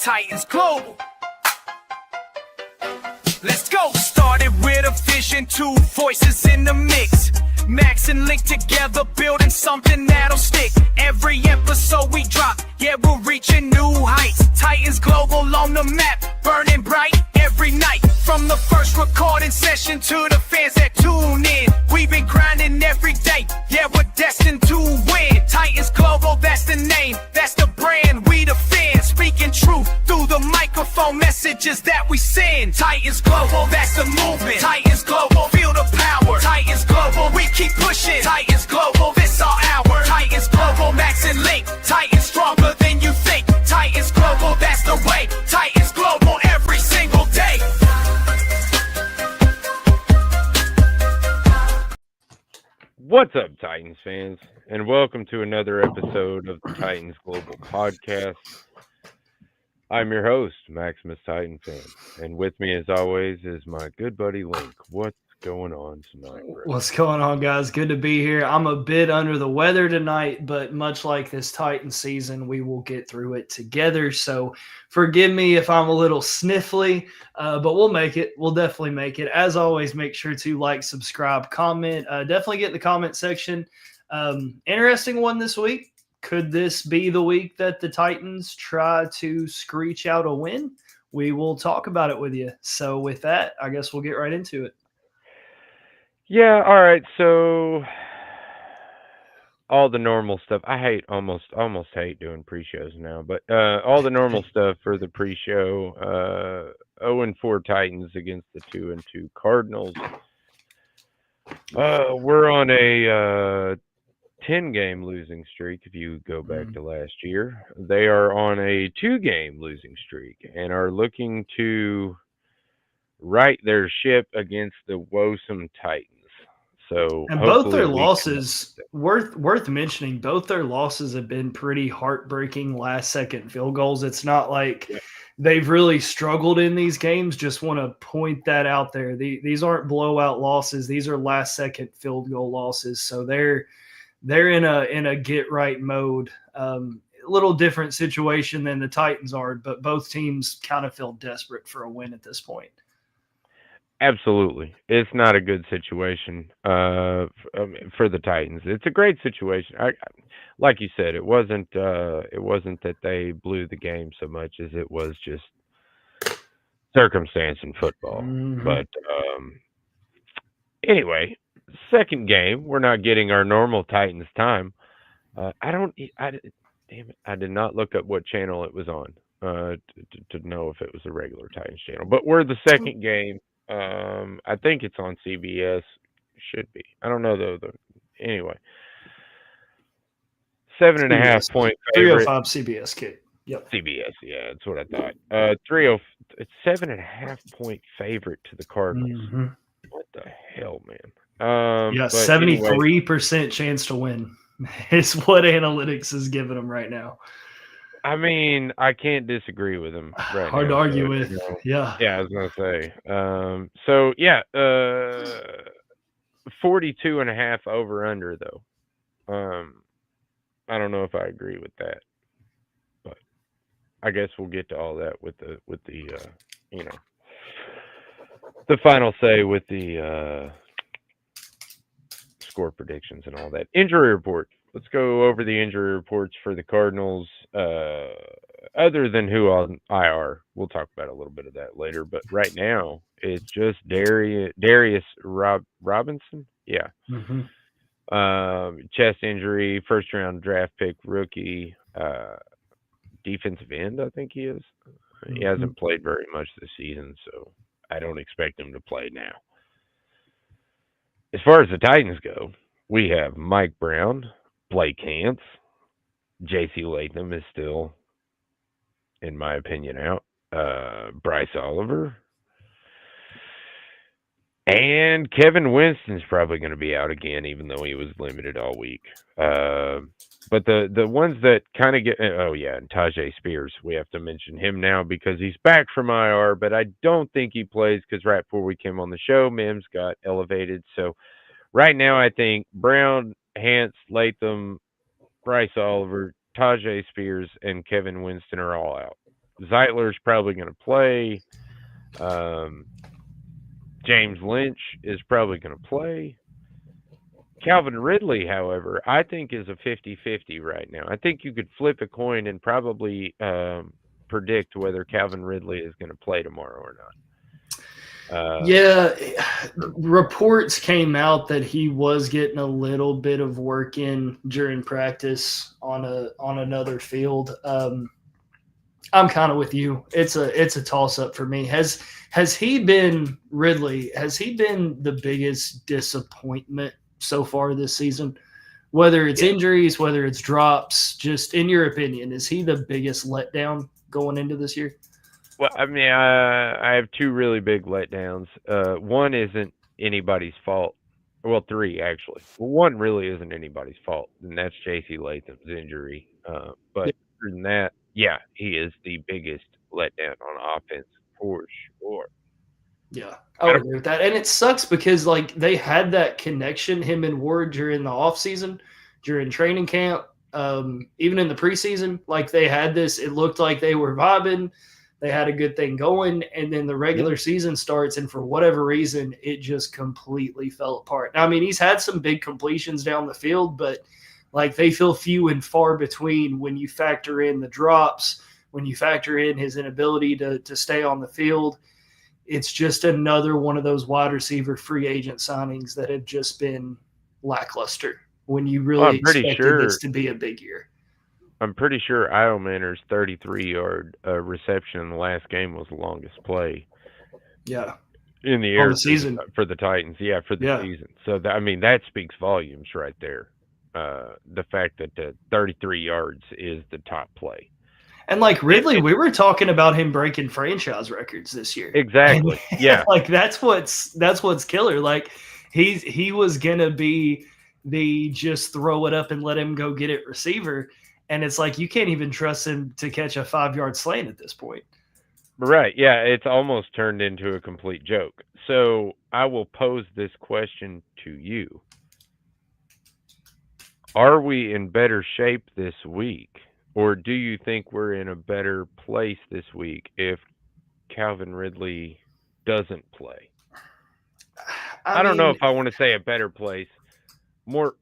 Titans Global. Let's go. Started with a vision, two voices in the mix. Max and Link together, building something that'll stick. Every episode we drop, yeah, we're reaching new heights. Titans Global on the map, burning bright every night. From the first recording session to the fans that tune in, we've been grinding every day, yeah, we're destined to win. Titans Global, that's the name, that's the brand, we the fans. Speaking truth through the microphone, messages that we send. Titans Global, that's the movement. Titans Global, feel the power. Titans Global, we keep pushing. Titans Global, this our hour. Titans Global, Max and Link. Titans stronger than you think. Titans Global, that's the way. Titans Global, every single day. What's up, Titans fans, and welcome to another episode of the Titans Global Podcast. I'm your host, Maximus Titan Fan, and with me, as always, is my good buddy Link. What's going on tonight, bro? What's going on, guys? Good to be here. I'm a bit under the weather tonight, but much like this Titan season, we will get through it together. So forgive me if I'm a little sniffly, but we'll make it. We'll definitely make it. As always, make sure to like, subscribe, comment. Definitely get in the comment section. Interesting one this week. Could this be the week that the Titans try to screech out a win? We will talk about it with you. So with that, I guess we'll get right into it. Yeah, all right. So all the normal stuff. I hate almost hate doing pre-shows now, but all the normal stuff for the pre-show. 0-4 Titans against the 2-2 Cardinals. We're on a 10-game losing streak. If you go back to last year, they are on a 2-game losing streak and are looking to right their ship against the woesome Titans. So, and both their losses, worth mentioning, both their losses have been pretty heartbreaking last-second field goals. It's not like they've really struggled in these games. Just want to point that out there. These aren't blowout losses. These are last-second field goal losses. So they're in a get-right mode. A little different situation than the Titans are, but both teams kind of feel desperate for a win at this point. Absolutely. It's not a good situation for the Titans. It's a great situation. Like you said, it wasn't that they blew the game so much as it was just circumstance in football. Mm-hmm. But anyway, second game, we're not getting our normal Titans time. Damn it, I did not look up what channel it was on to know if it was a regular Titans channel. But we're the second game. I think it's on CBS. Should be. I don't know though. Anyway, 7.5 point favorite. 305 CBS kid. Yep. CBS. Yeah, that's what I thought. it's 7.5 point favorite to the Cardinals. Mm-hmm. What the hell, man? 73% anyway, chance to win is what analytics is giving them right now. I mean, I can't disagree with him right Hard now, to argue with. Yeah. Yeah, I was going to say. 42.5 over under, though. I don't know if I agree with that. But I guess we'll get to all that with the the final say with the score predictions and all that. Injury report. Let's go over the injury reports for the Cardinals. Other than who on IR, we'll talk about a little bit of that later. But right now, it's just Darius Robinson. Yeah. Mm-hmm. Chest injury, first round draft pick, rookie, defensive end, I think he is. Mm-hmm. He hasn't played very much this season, so I don't expect him to play now. As far as the Titans go, we have Mike Brown, Blake Hance, J.C. Latham is still, in my opinion, out. Bryce Oliver. And Kevin Winston's probably going to be out again, even though he was limited all week. But the ones that kind of get... and Tajay Spears. We have to mention him now because he's back from IR, but I don't think he plays because right before we came on the show, Mims got elevated. So right now, I think Brown, Hance, Latham, Bryce Oliver, Tajay Spears, and Kevin Winston are all out. Zeitler's probably going to play. James Lynch is probably going to play. Calvin Ridley, however, I think is a 50-50 right now. I think you could flip a coin and probably predict whether Calvin Ridley is going to play tomorrow or not. Yeah, reports came out that he was getting a little bit of work in during practice on another field. I'm kind of with you. It's a toss up for me. Has he been Ridley? Has he been the biggest disappointment so far this season? Whether it's injuries, whether it's drops, just in your opinion, is he the biggest letdown going into this year? Well, I mean, I have two really big letdowns. One isn't anybody's fault. Well, three actually. Well, one really isn't anybody's fault, and that's J.C. Latham's injury. But other than that, yeah, he is the biggest letdown on offense for sure. Yeah, I would agree with that. And it sucks because like they had that connection, him and Ward, during the offseason, during training camp, even in the preseason. Like they had this, it looked like they were vibing. They had a good thing going, and then the regular season starts, and for whatever reason, it just completely fell apart. Now, I mean, he's had some big completions down the field, but like they feel few and far between when you factor in the drops, when you factor in his inability to stay on the field. It's just another one of those wide receiver free agent signings that have just been lackluster when you really expected this to be a big year. I'm pretty sure Eilmaner's 33-yard reception in the last game was the longest play. Yeah. In the air the season. For the Titans. Yeah, for the season. So, that speaks volumes right there. The fact that the 33 yards is the top play. And like Ridley, we were talking about him breaking franchise records this year. Exactly. And, yeah. Like that's what's killer. Like he was gonna be the just throw it up and let him go get it receiver. And it's like you can't even trust him to catch a 5-yard slant at this point. Right. Yeah, it's almost turned into a complete joke. So I will pose this question to you. Are we in better shape this week? Or do you think we're in a better place this week if Calvin Ridley doesn't play? I don't know if I want to say a better place. More...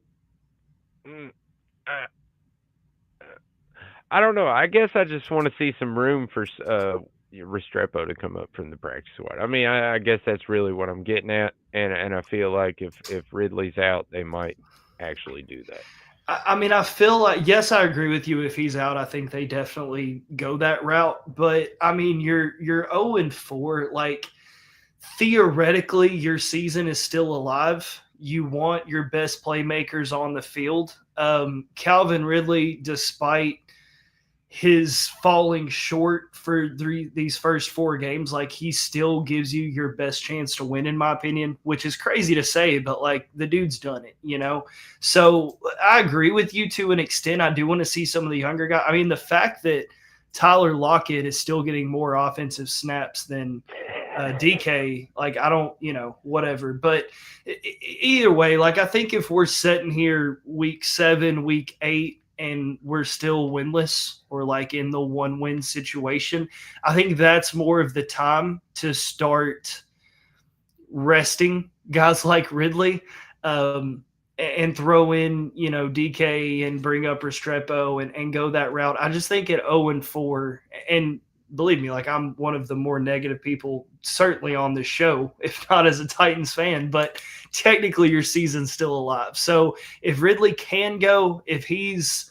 I don't know. I guess I just want to see some room for Restrepo to come up from the practice squad. I mean, I guess that's really what I'm getting at, and I feel like if Ridley's out, they might actually do that. I mean, I feel like, yes, I agree with you. If he's out, I think they definitely go that route. But I mean, you're 0-4. Like theoretically, your season is still alive. You want your best playmakers on the field. Calvin Ridley, despite his falling short for these first 4 games, like he still gives you your best chance to win, in my opinion, which is crazy to say, but like the dude's done it, you know? So I agree with you to an extent. I do want to see some of the younger guys. I mean, the fact that Tyler Lockett is still getting more offensive snaps than DK, like I don't, whatever. But either way, like I think if we're sitting here week 7, week 8, and we're still winless or like in the 1-win situation, I think that's more of the time to start resting guys like Ridley and throw in, DK and bring up Restrepo and go that route. I just think at 0-4, and believe me, like I'm one of the more negative people certainly on this show, if not as a Titans fan, but technically your season's still alive. So if Ridley can go, if he's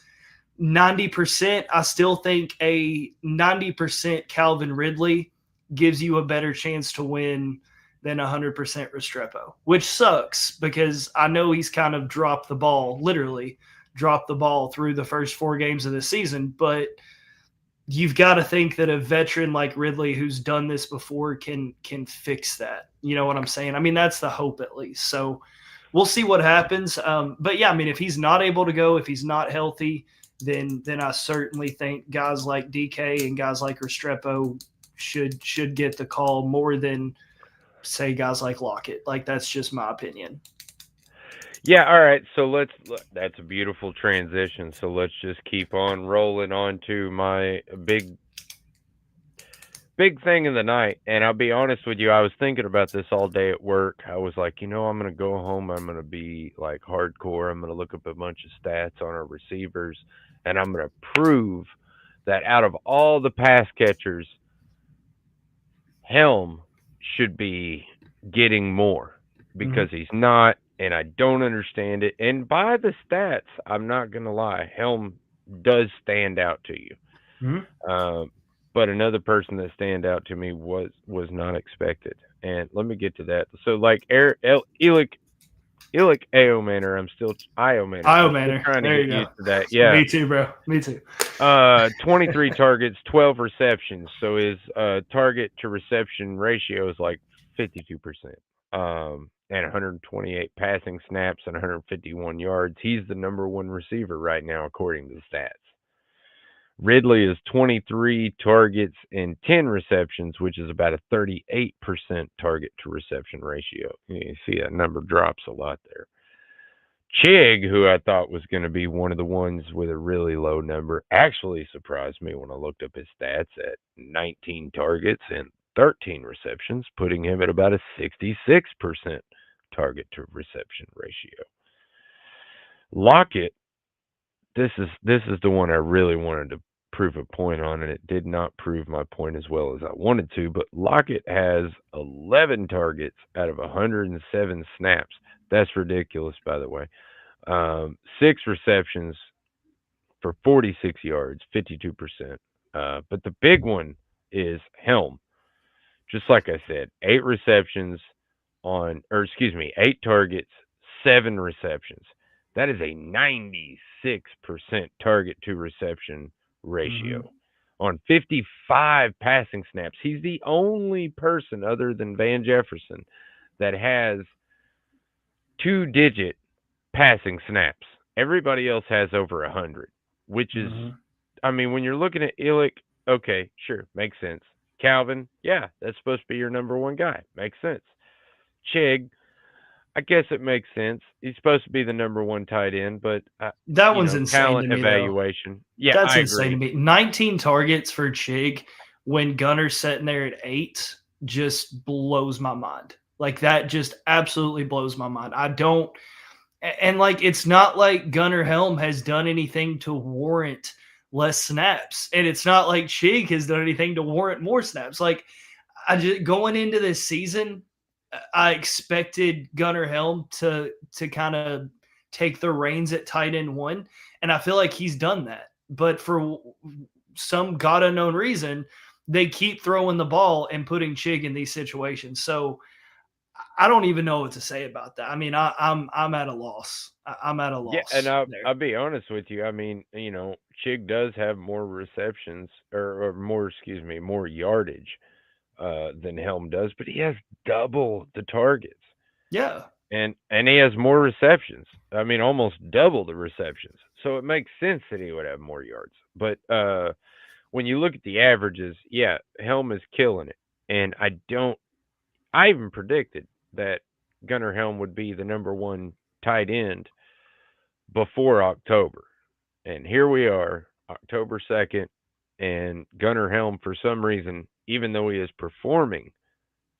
90%, I still think a 90% Calvin Ridley gives you a better chance to win than 100% Restrepo, which sucks because I know he's kind of dropped the ball, literally dropped the ball through the first 4 games of the season, but you've got to think that a veteran like Ridley who's done this before can fix that. You know what I'm saying? I mean, that's the hope at least. So we'll see what happens. But yeah, I mean, if he's not able to go, if he's not healthy, then I certainly think guys like DK and guys like Restrepo should get the call more than, say, guys like Lockett. Like, that's just my opinion. Yeah, all right. So that's a beautiful transition. So let's just keep on rolling on to my big big thing of the night, and I'll be honest with you, I was thinking about this all day at work. I was like, I'm gonna go home, I'm gonna be like hardcore, I'm gonna look up a bunch of stats on our receivers, and I'm gonna prove that out of all the pass catchers, Helm should be getting more because he's not, and I don't understand it. And by the stats, I'm not gonna lie, Helm does stand out to you. But another person that stand out to me was not expected, and let me get to that. So like Elic Aomanor, I'm still Iomanor. trying to There get you used go. to that. Yeah, Me too, bro. Me too. 23 targets, 12 receptions. So his target to reception ratio is like 52%. And 128 passing snaps and 151 yards. He's the number one receiver right now according to the stats. Ridley is 23 targets and 10 receptions, which is about a 38% target to reception ratio. You see that number drops a lot there. Chig, who I thought was going to be one of the ones with a really low number, actually surprised me when I looked up his stats at 19 targets and 13 receptions, putting him at about a 66% target to reception ratio. Lockett, this is the one I really wanted to prove a point on, and it did not prove my point as well as I wanted to, but Lockett has 11 targets out of 107 snaps. That's ridiculous, by the way. 6 receptions for 46 yards, 52%. But the big one is Helm. Just like I said, 8 receptions 8 targets, 7 receptions. That is a 96% target to reception ratio on 55 passing snaps. He's the only person other than Van Jefferson that has 2-digit passing snaps. Everybody else has over 100, which is, I mean, when you're looking at Illick, okay, sure, makes sense. Calvin, yeah, that's supposed to be your number one guy. Makes sense. Chig, I guess it makes sense. He's supposed to be the number one tight end, but that one's insane talent to me, evaluation. Though. Yeah, that's I insane agree. to me. 19 targets for Chig when Gunner's sitting there at 8 just blows my mind. Like that just absolutely blows my mind. I don't, and like it's not like Gunner Helm has done anything to warrant less snaps, and it's not like Chig has done anything to warrant more snaps. Like I just going into this season, I expected Gunner Helm to kind of take the reins at tight end 1, and I feel like he's done that. But for some god unknown reason, they keep throwing the ball and putting Chig in these situations. So I don't even know what to say about that. I mean, I'm at a loss. I'm at a loss. Yeah, and I'll be honest with you. I mean, Chig does have more receptions or more yardage than Helm does, but he has double the targets. Yeah. And he has more receptions. I mean, almost double the receptions. So it makes sense that he would have more yards. But when you look at the averages, yeah, Helm is killing it. And I even predicted that Gunnar Helm would be the number one tight end before October. And here we are, October 2nd, and Gunnar Helm, for some reason, even though he is performing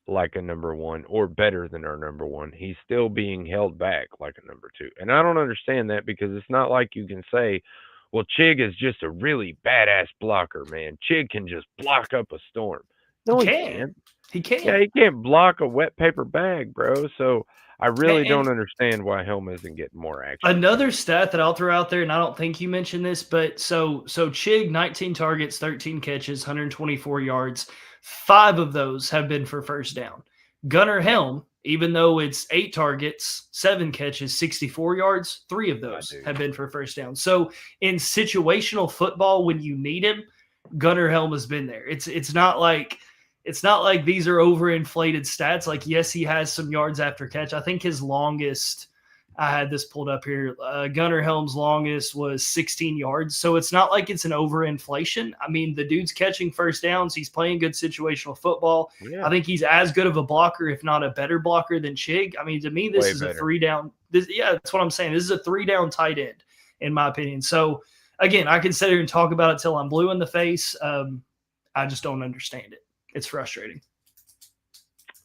like a number one or better than our number one, he's still being held back like a number 2. And I don't understand that, because it's not like you can say, well, Chig is just a really badass blocker, man. Chig can just block up a storm. No, he can't. He can't. Yeah, he can't block a wet paper bag, bro. So I really don't understand why Helm isn't getting more action. Another stat that I'll throw out there, and I don't think you mentioned this, but so Chig, 19 targets, 13 catches, 124 yards. 5 of those have been for first down. Gunnar Helm, even though it's 8 targets, 7 catches, 64 yards, 3 of those have been for first down. So in situational football, when you need him, Gunnar Helm has been there. It's not like these are overinflated stats. Like, yes, he has some yards after catch. I think his longest, I had this pulled up here, Gunnar Helm's longest was 16 yards. So it's not like it's an overinflation. I mean, the dude's catching first downs. He's playing good situational football. Yeah. I think he's as good of a blocker, if not a better blocker than Chig. I mean, to me, this is a 3-down. Yeah, that's what I'm saying. This is a 3-down tight end, in my opinion. So, again, I can sit here and talk about it till I'm blue in the face. I just don't understand it. It's frustrating.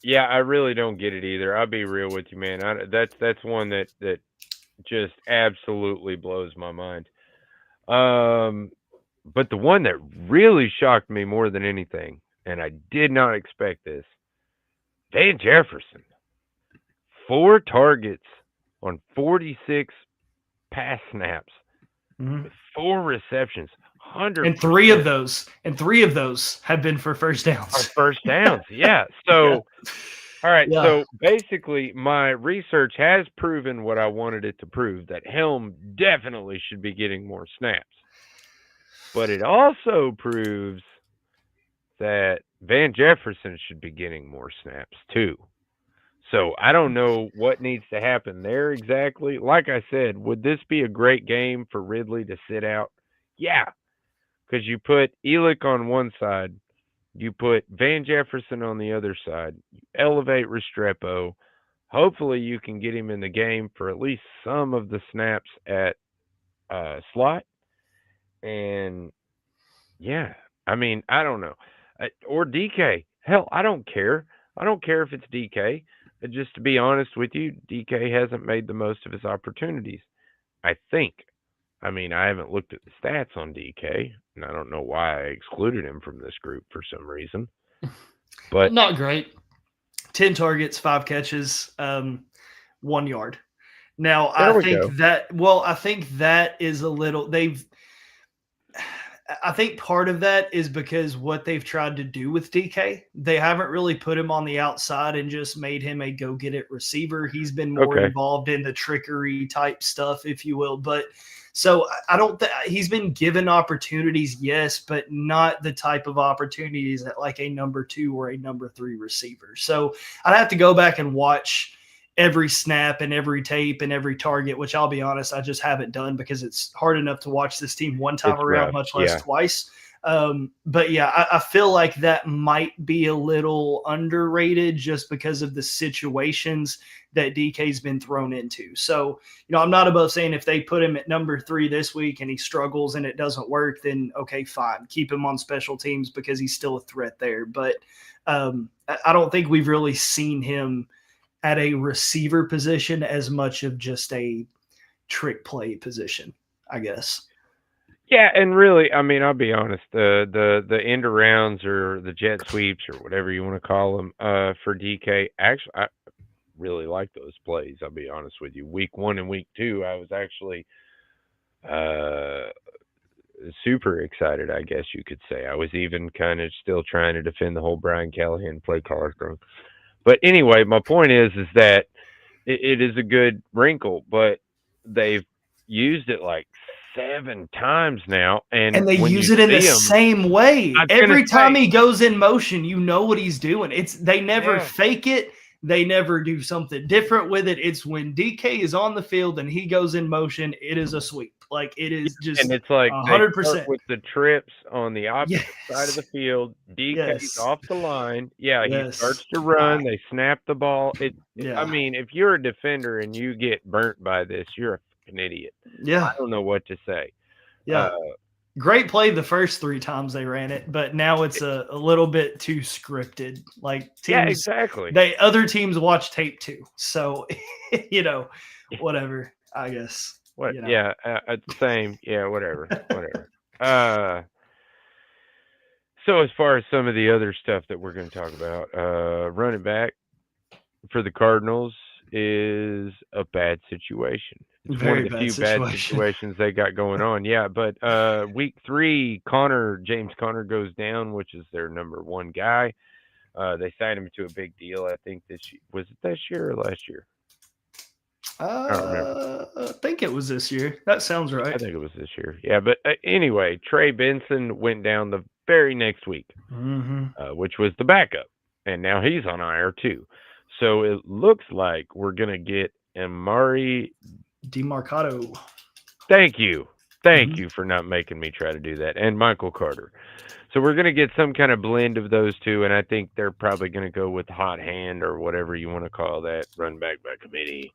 Yeah, I really don't get it either. I'll be real with you, man. That's one that just absolutely blows my mind. But the one that really shocked me more than anything, and I did not expect this, Van Jefferson, 4 targets on 46 pass snaps with 4 receptions, And 100%. three of those have been for first downs. On first downs, yeah. So, all right. Yeah. So basically, my research has proven what I wanted it to prove, that Helm definitely should be getting more snaps. But it also proves that Van Jefferson should be getting more snaps too. So I don't know what needs to happen there exactly. Like I said, would this be a great game for Ridley to sit out? Yeah, because you put Elick on one side, you put Van Jefferson on the other side, you elevate Restrepo. Hopefully, you can get him in the game for at least some of the snaps at slot. And yeah, I mean, I don't know. Or DK. Hell, I don't care. I don't care if it's DK. Just to be honest with you, DK hasn't made the most of his opportunities. I think. I mean, I haven't looked at the stats on DK, and I don't know why I excluded him from this group for some reason. But not great. 10 targets, 5 catches, 1 yard. Now, I think that is a little. I think part of that is because what they've tried to do with DK, they haven't really put him on the outside and just made him a go-get-it receiver. He's been more involved in the trickery type stuff, if you will. But so I don't he's been given opportunities, yes, but not the type of opportunities that like a number 2 or a number 3 receiver. So I'd have to go back and watch every snap and every tape and every target, which I'll be honest, I just haven't done because it's hard enough to watch this team one time around, much less twice. But yeah, I feel like that might be a little underrated just because of the situations that DK's been thrown into. So, I'm not above saying if they put him at number 3 this week and he struggles and it doesn't work, then okay, fine. Keep him on special teams because he's still a threat there. But I don't think we've really seen him at a receiver position as much of just a trick play position, I guess. Yeah, and really, I mean, I'll be honest, the end arounds or the jet sweeps or whatever you want to call them for DK, actually, I really like those plays. I'll be honest with you. Week 1 and week 2, I was actually super excited, I guess you could say. I was even kind of still trying to defend the whole Brian Callahan play caller thing. But anyway, my point is that it is a good wrinkle, but they've used it like 7 times now, and they use it in the same way. Every time he goes in motion, you know what he's doing. They never fake it. They never do something different with it. It's when DK is on the field and he goes in motion, it is a sweep. Like it is just, and it's like 100% with the trips on the opposite side of the field. DK's off the line. Yeah, he starts to run. They snap the ball. I mean, if you're a defender and you get burnt by this, you're a fucking idiot. Yeah, I don't know what to say. Yeah. Great play the first 3 times they ran it, but now it's a little bit too scripted. Like teams, exactly. Other teams watch tape too, so whatever. I guess. What? Yeah, same. Yeah, whatever. So as far as some of the other stuff that we're going to talk about, running back for the Cardinals is a bad situation. It's one of the few bad situations they got going on. Yeah, but week 3, James Conner goes down, which is their number 1 guy. They signed him to a big deal. I think this year or last year? I don't remember. I think it was this year. That sounds right. I think it was this year. Yeah, but anyway, Trey Benson went down the very next week, which was the backup, and now he's on IR too. So it looks like we're gonna get Amari DeMarcado. Thank you for not making me try to do that, and Michael Carter. So we're gonna get some kind of blend of those two, and I think they're probably gonna go with hot hand or whatever you want to call that, run back by committee.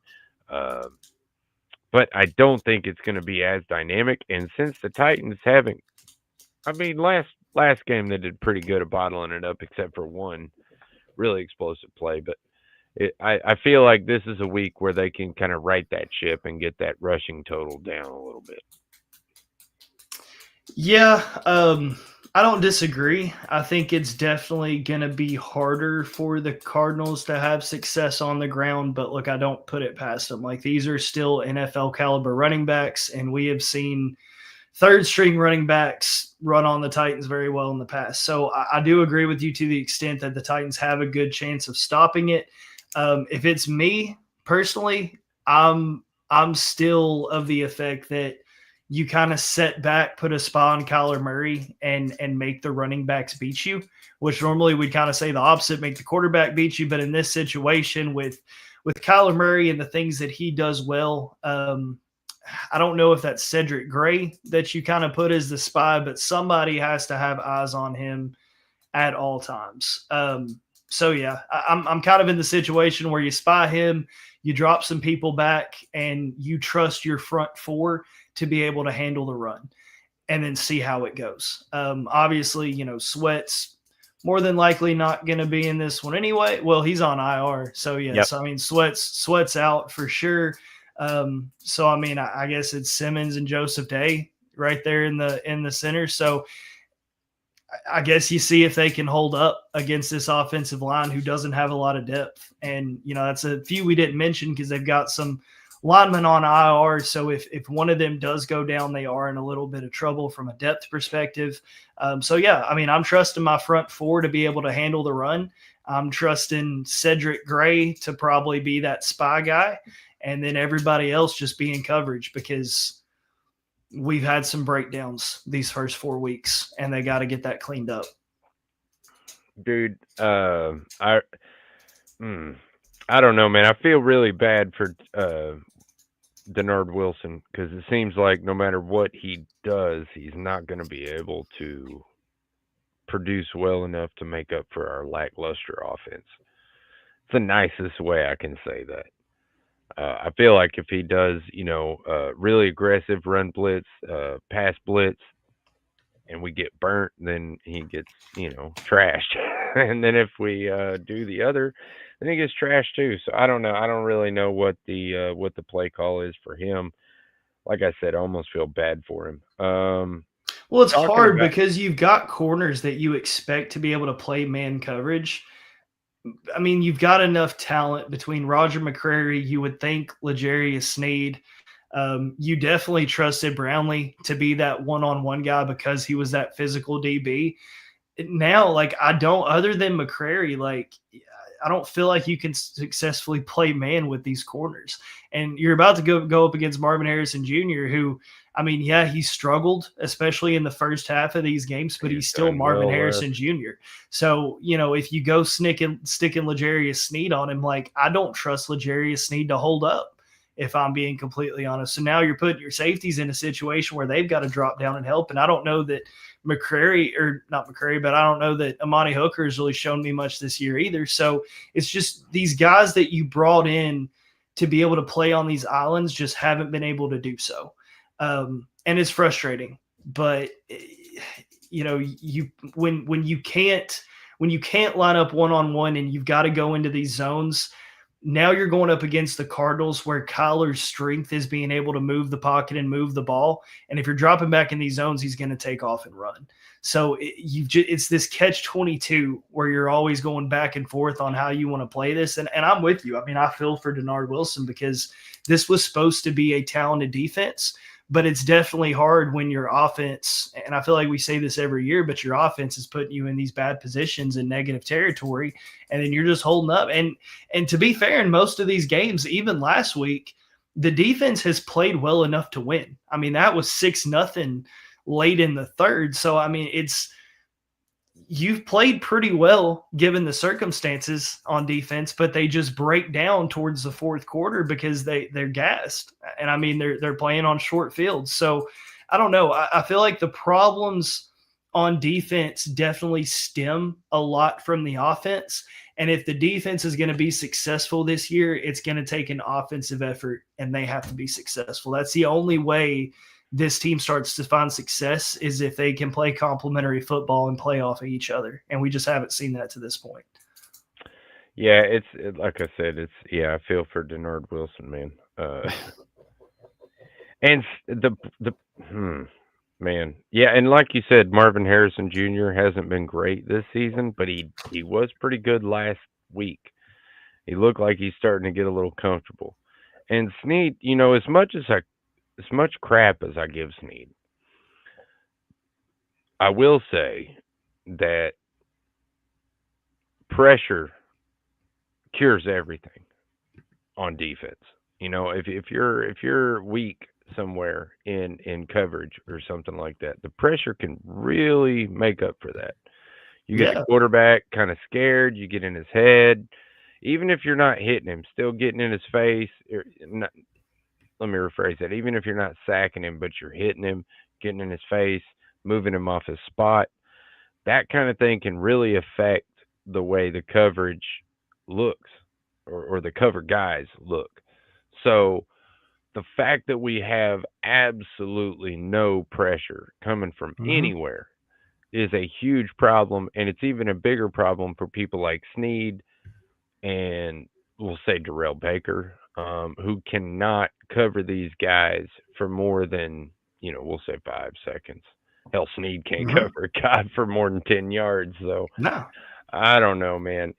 But I don't think it's going to be as dynamic. And since the Titans haven't, I mean, last last game they did pretty good at bottling it up, except for one really explosive play. But I feel like this is a week where they can kind of right that ship and get that rushing total down a little bit. Yeah, I don't disagree. I think it's definitely going to be harder for the Cardinals to have success on the ground, but look, I don't put it past them. Like, these are still NFL caliber running backs, and we have seen third string running backs run on the Titans very well in the past. So I do agree with you to the extent that the Titans have a good chance of stopping it. If it's me personally, I'm still of the effect that you kind of set back, put a spot on Kyler Murray, and make the running backs beat you, which normally we'd kind of say the opposite, make the quarterback beat you. But in this situation with Kyler Murray and the things that he does well, I don't know if that's Cedric Gray that you kind of put as the spy, but somebody has to have eyes on him at all times. So yeah, I'm kind of in the situation where you spy him, you drop some people back, and you trust your front four to be able to handle the run, and then see how it goes. Obviously, Sweat's more than likely not going to be in this one anyway. Well, he's on IR, so yes, yep. I mean Sweat's out for sure. So I mean, I guess it's Simmons and Joseph Day right there in the center. So I guess you see if they can hold up against this offensive line who doesn't have a lot of depth. And, that's a few we didn't mention because they've got some linemen on IR. So if one of them does go down, they are in a little bit of trouble from a depth perspective. So yeah, I mean, I'm trusting my front four to be able to handle the run. I'm trusting Cedric Gray to probably be that spy guy. And then everybody else just be in coverage because we've had some breakdowns these first 4 weeks, and they got to get that cleaned up. Dude, I don't know, man. I feel really bad for Denard Wilson because it seems like no matter what he does, he's not going to be able to produce well enough to make up for our lackluster offense. It's the nicest way I can say that. I feel like if he does, really aggressive run blitz, pass blitz, and we get burnt, then he gets, trashed. And then if we do the other, then he gets trashed too. So I don't know. I don't really know what the play call is for him. Like I said, I almost feel bad for him. Well, it's hard because you've got corners that you expect to be able to play man coverage. I mean, you've got enough talent between Roger McCreary, you would think L'Jarius Sneed. You definitely trusted Brownlee to be that one-on-one guy because he was that physical DB. Now, other than McCreary, I don't feel like you can successfully play man with these corners. And you're about to go up against Marvin Harrison Jr., who, I mean, yeah, he struggled, especially in the first half of these games, but he's still Marvin Harrison Jr. So, if you go sticking L'Jarius Sneed on him, I don't trust L'Jarius Sneed to hold up, if I'm being completely honest. So now you're putting your safeties in a situation where they've got to drop down and help. And I don't know that I don't know that Amani Hooker has really shown me much this year either. So it's just these guys that you brought in to be able to play on these islands just haven't been able to do so. And it's frustrating, but when you can't line up one-on-one and you've got to go into these zones, now you're going up against the Cardinals where Kyler's strength is being able to move the pocket and move the ball. And if you're dropping back in these zones, he's going to take off and run. So it's this catch-22 where you're always going back and forth on how you want to play this. And I'm with you. I mean, I feel for Denard Wilson because this was supposed to be a talented defense, but it's definitely hard when your offense, and I feel like we say this every year, but your offense is putting you in these bad positions in negative territory, and then you're just holding up. And to be fair, in most of these games, even last week, the defense has played well enough to win. I mean, that was 6-0 late in the third. So, I mean, you've played pretty well given the circumstances on defense, but they just break down towards the fourth quarter because they're gassed. And I mean, they're playing on short fields. So I don't know. I feel like the problems on defense definitely stem a lot from the offense. And if the defense is going to be successful this year, it's going to take an offensive effort and they have to be successful. That's the only way this team starts to find success is if they can play complementary football and play off of each other. And we just haven't seen that to this point. Yeah, like I said, I feel for Denard Wilson, man. And the man, yeah, and like you said, Marvin Harrison Jr. hasn't been great this season, but he was pretty good last week. He looked like he's starting to get a little comfortable. And Snead, as much crap as I give Snead, I will say that pressure cures everything on defense. If you're weak somewhere in coverage or something like that, the pressure can really make up for that. You get the Yeah. quarterback kind of scared, you get in his head, even if you're not hitting him, still getting in his face. Not, let me rephrase that. Even if you're not sacking him, but you're hitting him, getting in his face, moving him off his spot, that kind of thing can really affect the way the coverage looks or the cover guys look. So the fact that we have absolutely no pressure coming from anywhere is a huge problem, and it's even a bigger problem for people like Snead and we'll say Darrell Baker, who cannot cover these guys for more than we'll say 5 seconds. Hell, Snead can't cover a guy for more than 10 yards. So No. I don't know, man.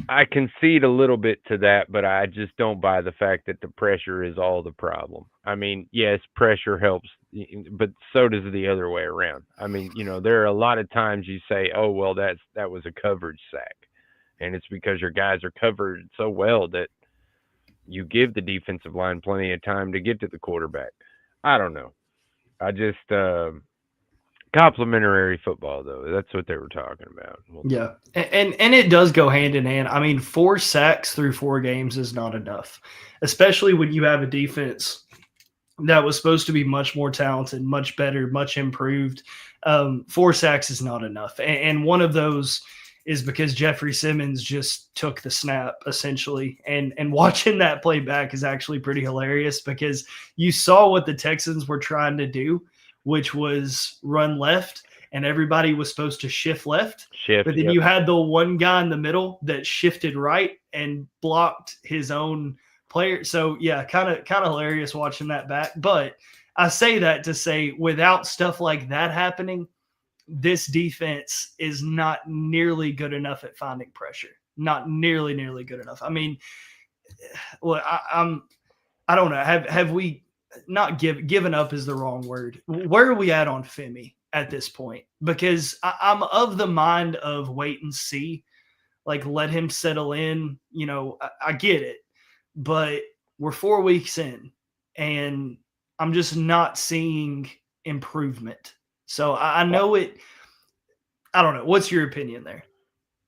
I concede a little bit to that, but I just don't buy the fact that the pressure is all the problem. I mean, yes, pressure helps, but so does the other way around. I mean, there are a lot of times you say, "Oh, well, that was a coverage sack," and it's because your guys are covered so well that you give the defensive line plenty of time to get to the quarterback. I don't know. I just complimentary football, though. That's what they were talking about. Yeah, and it does go hand in hand. I mean, 4 sacks through 4 games is not enough, especially when you have a defense that was supposed to be much more talented, much better, much improved. 4 sacks is not enough, and one of those is because Jeffrey Simmons just took the snap essentially, and watching that play back is actually pretty hilarious because you saw what the Texans were trying to do, which was run left, and everybody was supposed to shift left. But then you had the one guy in the middle that shifted right and blocked his own player. So yeah, kind of hilarious watching that back. But I say that to say, without stuff like that happening, this defense is not nearly good enough at finding pressure. Not nearly good enough. I mean, well, I don't know. Have we not given up is the wrong word. Where are we at on Femi at this point? Because I'm of the mind of wait and see, like let him settle in. I get it, but we're 4 weeks in, and I'm just not seeing improvement. So I know it. I don't know. What's your opinion there?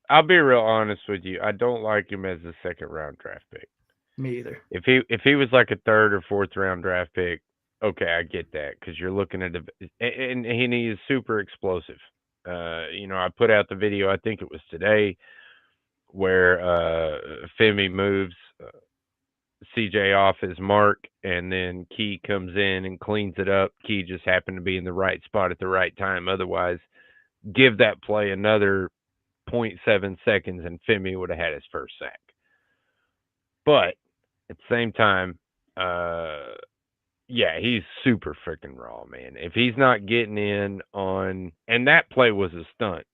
I'll be real honest with you. I don't like him as a second round draft pick. Me either. If he was like a third or fourth round draft pick, okay, I get that because you're looking at and he is super explosive. I put out the video. I think it was today where Femi moves CJ off his mark, and then Key comes in and cleans it up. Key just happened to be in the right spot at the right time. Otherwise, give that play another 0.7 seconds, and Femi would have had his first sack. But at the same time, he's super freaking raw, man. If he's not getting in on, and that play was a stunt,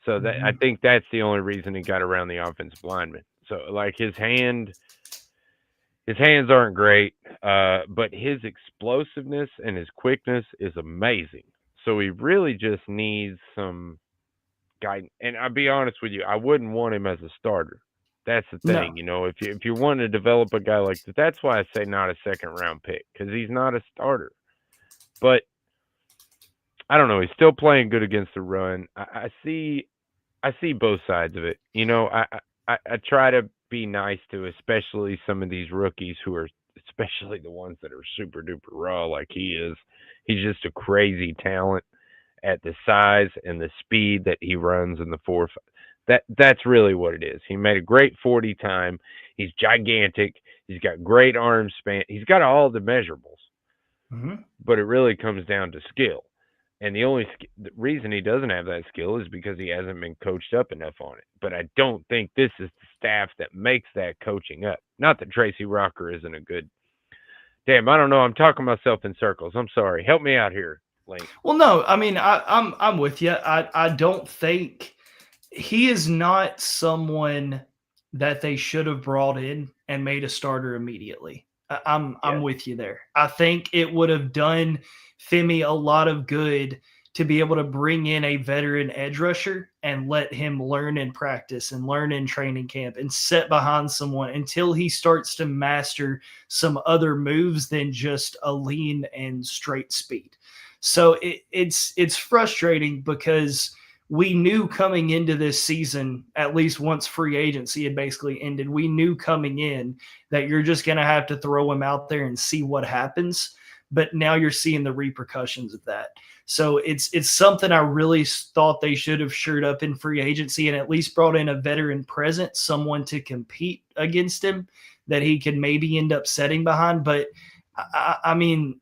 so that I think that's the only reason he got around the offensive lineman. So like his hands aren't great, but his explosiveness and his quickness is amazing. So he really just needs some guidance. And I'll be honest with you, I wouldn't want him as a starter. That's the thing, No. if you want to develop a guy like that, that's why I say not a second round pick, because he's not a starter. But I don't know, he's still playing good against the run. I see both sides of it. I try to be nice to especially some of these rookies who are, especially the ones that are super duper raw like he is. He's just a crazy talent at the size and the speed that he runs in the 4. That's really what it is. He made a great 40 time. He's gigantic. He's got great arm span. He's got all the measurables. but it really comes down to skill. And the reason he doesn't have that skill is because he hasn't been coached up enough on it. But I don't think this is the staff that makes that coaching up. Not that Tracy Rocker isn't a good. Damn, I don't know. I'm talking myself in circles. I'm sorry. Help me out here, Link. Well, no, I mean, I'm with you. I don't think he is not someone that they should have brought in and made a starter immediately. I'm Yeah. with you there. I think it would have done Femi a lot of good to be able to bring in a veteran edge rusher and let him learn in practice and learn in training camp and sit behind someone until he starts to master some other moves than just a lean and straight speed. So it's frustrating because we knew coming into this season, at least once free agency had basically ended, we knew coming in that you're just going to have to throw him out there and see what happens. But now you're seeing the repercussions of that. So it's something I really thought they should have shored up in free agency and at least brought in a veteran presence, someone to compete against him that he could maybe end up setting behind. But I mean,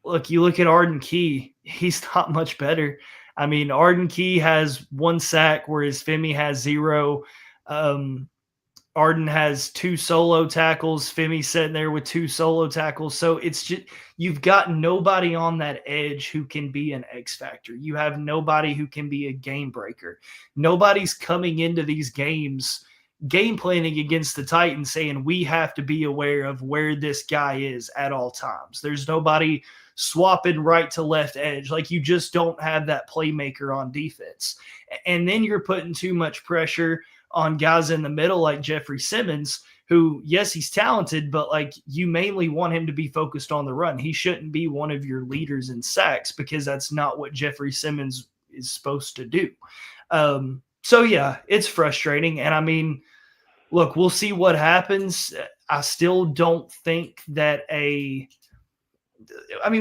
look, you look at Arden Key, he's not much better. I mean, Arden Key has 1 sack, whereas Femi has 0. Arden has 2 solo tackles. Femi's sitting there with 2 solo tackles. So it's just, you've got nobody on that edge who can be an X factor. You have nobody who can be a game breaker. Nobody's coming into these games game planning against the Titans saying we have to be aware of where this guy is at all times. There's nobody swapping right to left edge. Like, you just don't have that playmaker on defense. And then you're putting too much pressure on guys in the middle like Jeffrey Simmons, who, yes, he's talented, but like, you mainly want him to be focused on the run. He shouldn't be one of your leaders in sacks because that's not what Jeffrey Simmons is supposed to do. So yeah, it's frustrating. And I mean, look, we'll see what happens. I still don't think that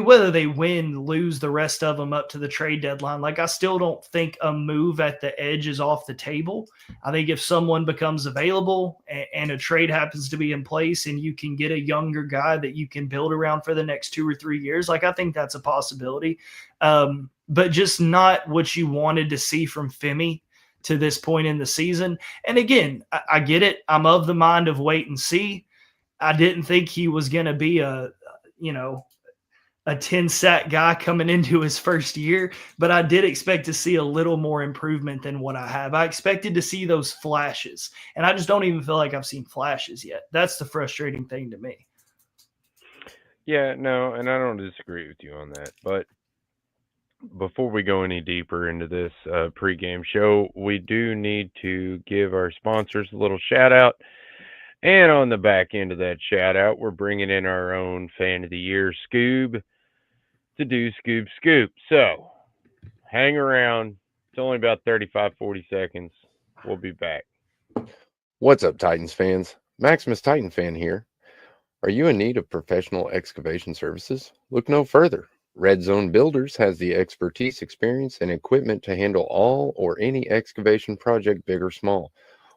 whether they win, lose the rest of them up to the trade deadline, like, I still don't think a move at the edge is off the table. I think if someone becomes available and a trade happens to be in place and you can get a younger guy that you can build around for the next 2 or 3 years, like, I think that's a possibility. But just not what you wanted to see from Femi to this point in the season. And again, I get it. I'm of the mind of wait and see. I didn't think he was going to be a 10 sack guy coming into his first year, but I did expect to see a little more improvement than what I have. I expected to see those flashes, and I just don't even feel like I've seen flashes yet. That's the frustrating thing to me. Yeah, no, and I don't disagree with you on that. But before we go any deeper into this pregame show, we do need to give our sponsors a little shout out. And on the back end of that shout out, we're bringing in our own fan of the year, Scoob, to do Scoob Scoop. So hang around. It's only about 35, 40 seconds. We'll be back. What's up, Titans fans? Maximus Titan fan here. Are you in need of professional excavation services? Look no further. Red Zone Builders has the expertise, experience, and equipment to handle all or any excavation project, big or small.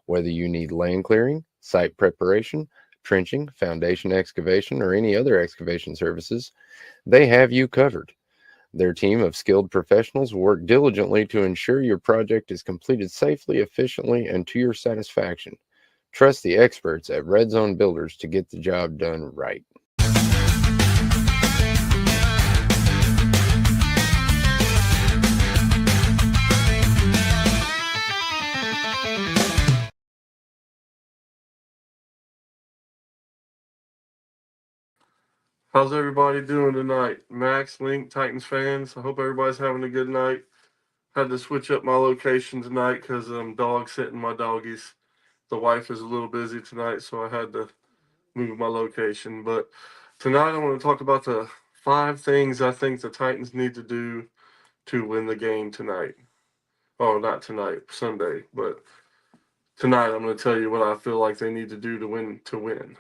Whether you need land clearing, site preparation, trenching, foundation excavation, or any other excavation services, they have you covered. Their team of skilled professionals work diligently to ensure your project is completed safely, efficiently, and to your satisfaction. Trust the experts at Red Zone Builders to get the job done right. How's everybody doing tonight? Max, Link, Titans fans. I hope everybody's having a good night. Had to switch up my location tonight because I'm dog sitting my doggies. The wife is a little busy tonight, so I had to move my location. But tonight I want to talk about the 5 things I think the Titans need to do to win the game tonight. Oh, not tonight, Sunday. But tonight I'm going to tell you what I feel like they need to do to win.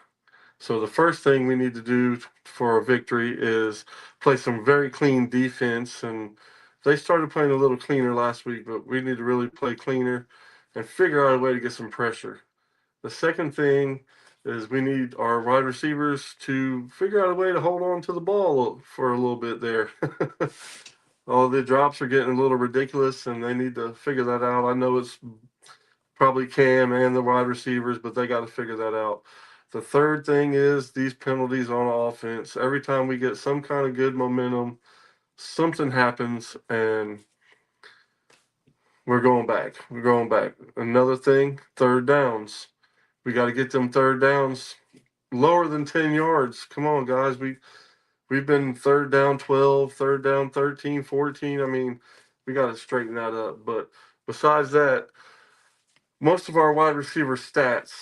So the first thing we need to do for a victory is play some very clean defense. And they started playing a little cleaner last week, but we need to really play cleaner and figure out a way to get some pressure. The second thing is we need our wide receivers to figure out a way to hold on to the ball for a little bit there. All the drops are getting a little ridiculous, and they need to figure that out. I know it's probably Cam and the wide receivers, but they got to figure that out. The third thing is these penalties on offense. Every time we get some kind of good momentum, something happens, and we're going back. We're going back. Another thing, third downs. We got to get them third downs lower than 10 yards. Come on, guys. We've been third down 12, third down 13, 14. I mean, we got to straighten that up. But besides that, most of our wide receiver stats,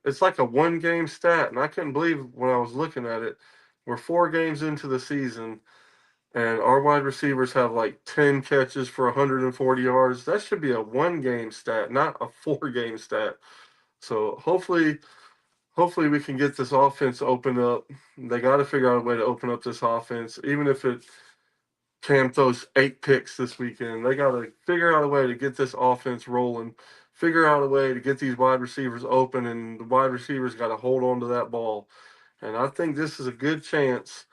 it's like a one-game stat. And I couldn't believe when I was looking at it. We're 4 games into the season, and our wide receivers have like 10 catches for 140 yards. That should be a one-game stat, not a 4-game stat. So hopefully we can get this offense opened up. They got to figure out a way to open up this offense, even if it Cam throws 8 picks this weekend. They got to figure out a way to get this offense rolling, figure out a way to get these wide receivers open, and the wide receivers got to hold on to that ball. And I think this is a good chance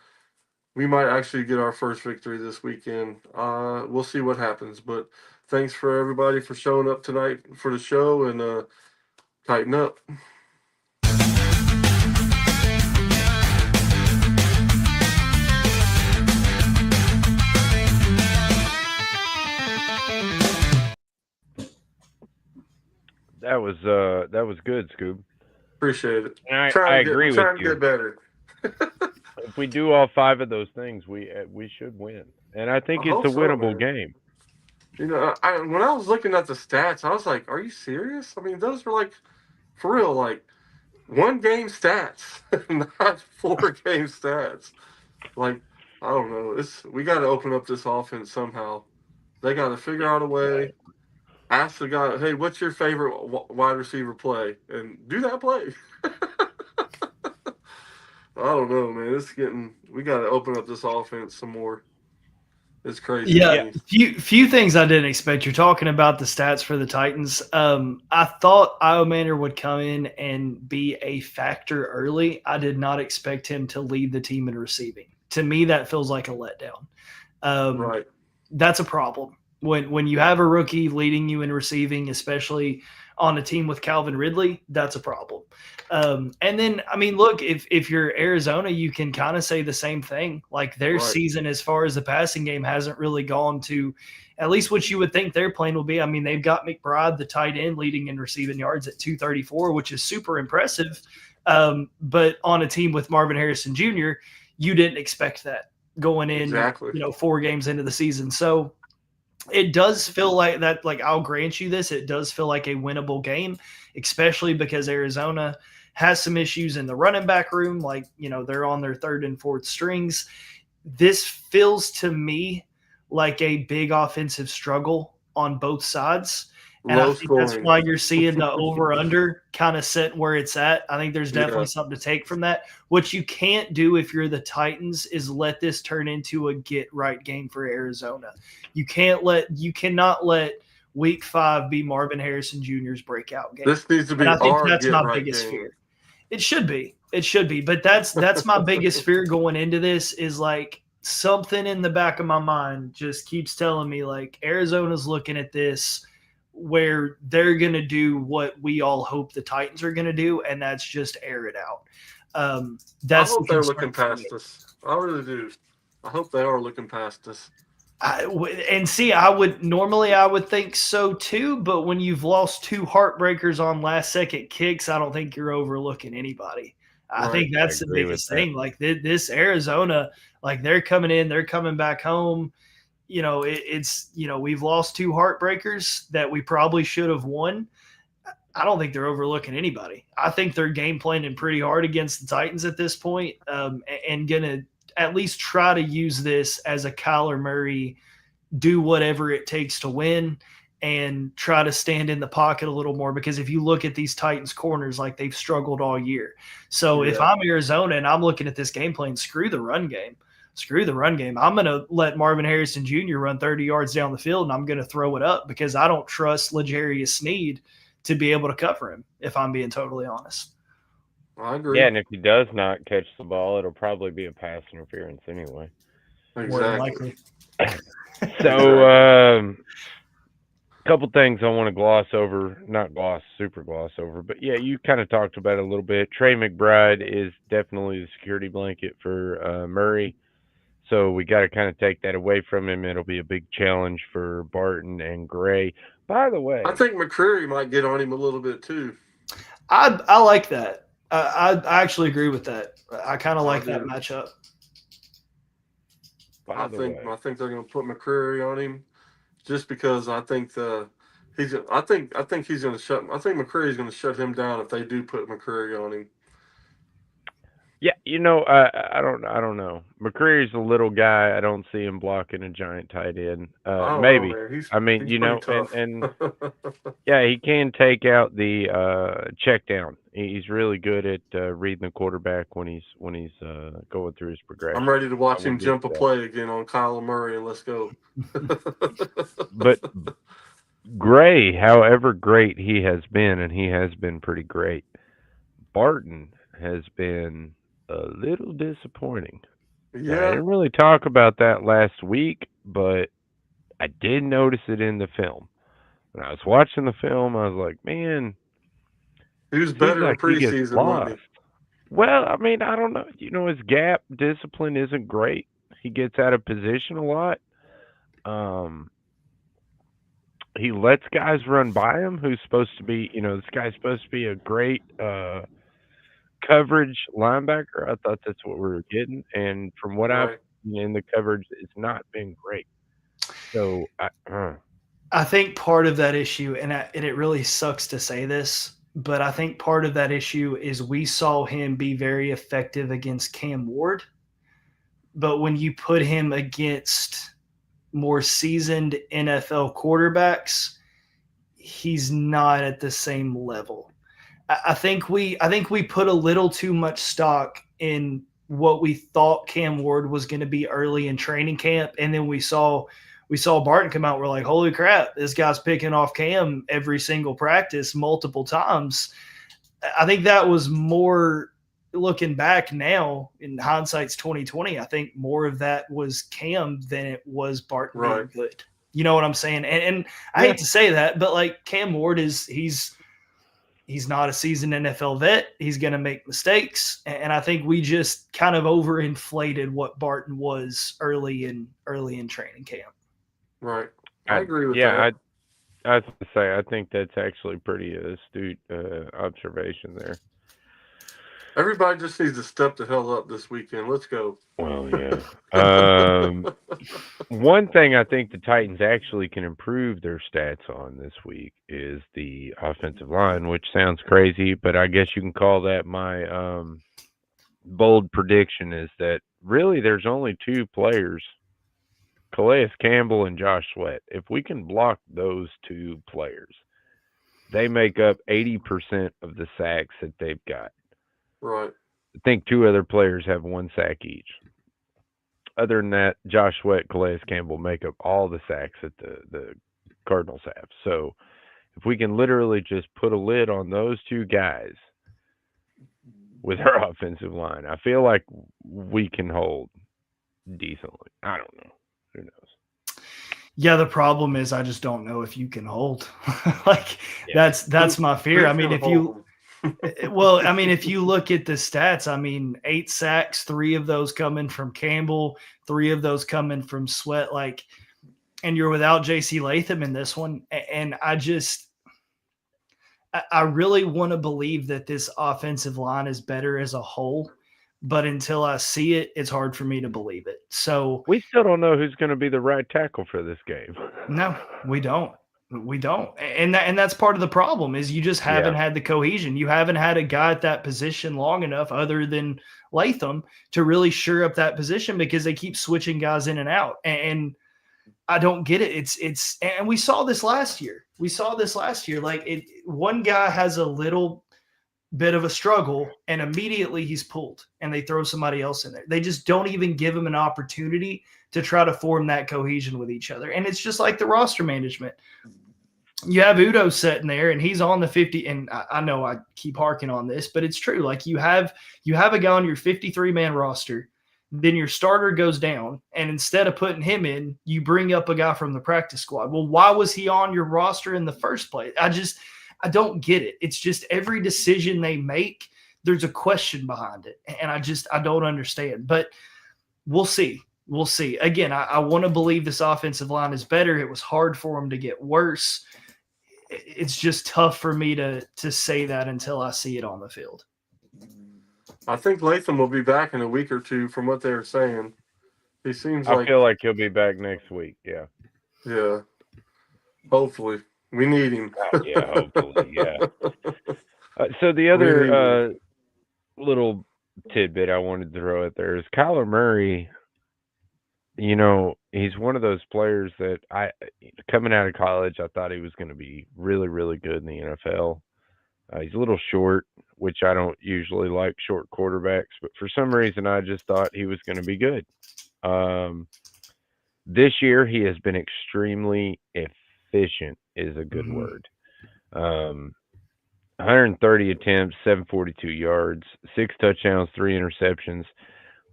we might actually get our first victory this weekend. We'll see what happens. But thanks for everybody for showing up tonight for the show, and tighten up. That was good, Scoob. Appreciate it. And I agree with trying to you. get better. If we do all 5 of those things, we should win. And I think I it's a hope so, winnable man. game. You know, when I was looking at the stats, I was like, "Are you serious?" I mean, those are like, for real, like 1-game stats, not 4-game stats. Like, I don't know. We got to open up this offense somehow. They got to figure out a way. Ask the guy, "Hey, what's your favorite wide receiver play?" And do that play. I don't know, man. We got to open up this offense some more. It's crazy. Yeah, few things I didn't expect. You're talking about the stats for the Titans. I thought Iomander would come in and be a factor early. I did not expect him to lead the team in receiving. To me, that feels like a letdown. Right. That's a problem. When you have a rookie leading you in receiving, especially on a team with Calvin Ridley, that's a problem. And then, I mean, look, if you're Arizona, you can kind of say the same thing. Like their season, as far as the passing game, hasn't really gone to at least what you would think their plan will be. I mean, they've got McBride, the tight end, leading in receiving yards at 234, which is super impressive. But on a team with Marvin Harrison Jr., you didn't expect that going in, 4 games into the season. So it does feel like that. Like, I'll grant you this, it does feel like a winnable game, especially because Arizona has some issues in the running back room. Like, they're on their 3rd and 4th strings. This feels to me like a big offensive struggle on both sides. And I think that's why you're seeing the over-under kind of set where it's at. I think there's definitely something to take from that. What you can't do if you're the Titans is let this turn into a get-right game for Arizona. You cannot let Week 5 be Marvin Harrison Jr.'s breakout game. This needs to be that's my biggest fear. It should be. But that's my biggest fear going into this is like something in the back of my mind just keeps telling me like Arizona's looking at this where they're going to do what we all hope the Titans are going to do, and that's just air it out. I hope they're looking past us. I really do. I hope they are looking past us. I would think so too, but when you've lost 2 heartbreakers on last-second kicks, I don't think you're overlooking anybody. I think that's the biggest thing. Like this Arizona, like they're coming in, they're coming back home. We've lost 2 heartbreakers that we probably should have won. I don't think they're overlooking anybody. I think they're game planning pretty hard against the Titans at this point, and going to at least try to use this as a Kyler Murray, do whatever it takes to win and try to stand in the pocket a little more. Because if you look at these Titans corners, like they've struggled all year. So if I'm Arizona and I'm looking at this game plan, screw the run game. I'm going to let Marvin Harrison Jr. run 30 yards down the field, and I'm going to throw it up because I don't trust L'Jarius Sneed to be able to cover him, if I'm being totally honest. I agree. Yeah, and if he does not catch the ball, it'll probably be a pass interference anyway. More than Exactly. likely. So, a couple things I want to gloss over, not super gloss over, but yeah, you kind of talked about it a little bit. Trey McBride is definitely the security blanket for Murray. So we got to kind of take that away from him. It'll be a big challenge for Barton and Gray. By the way, I think McCreary might get on him a little bit too. I like that. I actually agree with that. I kind of like that do. matchup. I think they're going to put McCreary on him, just because I think he's going to shut. I think McCreary's going to shut him down if they do put McCreary on him. yeah, I don't know. McCreary's a little guy. I don't see him blocking a giant tight end. Maybe. He's tough. tough. and yeah, he can take out the check down. He's really good at reading the quarterback when he's going through his progression. I'm ready to watch him jump a play again on Kyler Murray, and let's go. But Gray, however great he has been, and he has been pretty great, Barton has been a little disappointing. I Yeah, didn't really talk about that last week, but I did notice it in the film. When I was watching the film, I was like, man, he was seems better in like he gets preseason, wasn't lost. Well, I mean, I don't know. His gap discipline isn't great. He gets out of position a lot. He lets guys run by him who's supposed to be, this guy's supposed to be a great coverage linebacker. I thought that's what we were getting. And from what he? I've Right. seen in the coverage, it's not been great. So, I think part of that issue, and it really sucks to say this, but I think part of that issue is we saw him be very effective against Cam Ward. But when you put him against more seasoned NFL quarterbacks, he's not at the same level. I think we put a little too much stock in what we thought Cam Ward was going to be early in training camp, and then we saw Barton come out. We're like, holy crap, this guy's picking off Cam every single practice multiple times. I think that was more, looking back now in hindsight's 2020. I think more of that was Cam than it was Barton being good. You know what I'm saying? And I hate to say that, but like Cam Ward he's not a seasoned NFL vet. He's going to make mistakes. And I think we just kind of overinflated what Barton was early in training camp. Right. I agree with that. I was going to say, I think that's actually pretty astute observation there. Everybody just needs to step the hell up this weekend. Let's go. Well, yeah. One thing I think the Titans actually can improve their stats on this week is the offensive line, which sounds crazy, but I guess you can call that my bold prediction, is that really there's only two players, Calais Campbell and Josh Sweat. If we can block those two players, they make up 80% of the sacks that they've got. Right. I think two other players have one sack each. Other than that, Josh Sweat, Calais Campbell make up all the sacks that the Cardinals have. So if we can literally just put a lid on those two guys with our offensive line, I feel like we can hold decently. I don't know. Who knows? Yeah, the problem is I just don't know if you can hold. That's my fear. I mean, if you look at the stats, 8 sacks, 3 of those coming from Campbell, 3 of those coming from Sweat, and you're without JC Latham in this one. And I really want to believe that this offensive line is better as a whole, but until I see it, it's hard for me to believe it. So we still don't know who's going to be the right tackle for this game. No, we don't. We don't. And that's part of the problem is you just haven't had the cohesion. You haven't had a guy at that position long enough other than Latham to really shore up that position, because they keep switching guys in and out. And I don't get it. And we saw this last year. One guy has a little bit of a struggle and immediately he's pulled and they throw somebody else in there. They just don't even give him an opportunity to try to form that cohesion with each other. And it's just like the roster management. you have Udo sitting there and he's on the 50. And I know I keep harking on this, but it's true. Like you have a guy on your 53-man roster, then your starter goes down. And instead of putting him in, you bring up a guy from the practice squad. Well, why was he on your roster in the first place? I don't get it. It's just every decision they make, there's a question behind it. And I don't understand, but we'll see. We'll see. Again, I want to believe this offensive line is better. It was hard for them to get worse. It's just tough for me to say that until I see it on the field. I think Latham will be back in a week or two from what they were saying. He seems I like feel like he'll be back next week. Yeah. yeah. Hopefully. We need him. Yeah, hopefully. Yeah. So the other little tidbit I wanted to throw out there is Kyler Murray. You know, he's one of those players that coming out of college, I thought he was going to be really, really good in the NFL. He's a little short, which I don't usually like short quarterbacks, but for some reason I just thought he was going to be good. This year he has been extremely efficient, is a good word. 130 attempts, 742 yards, 6 touchdowns, 3 interceptions.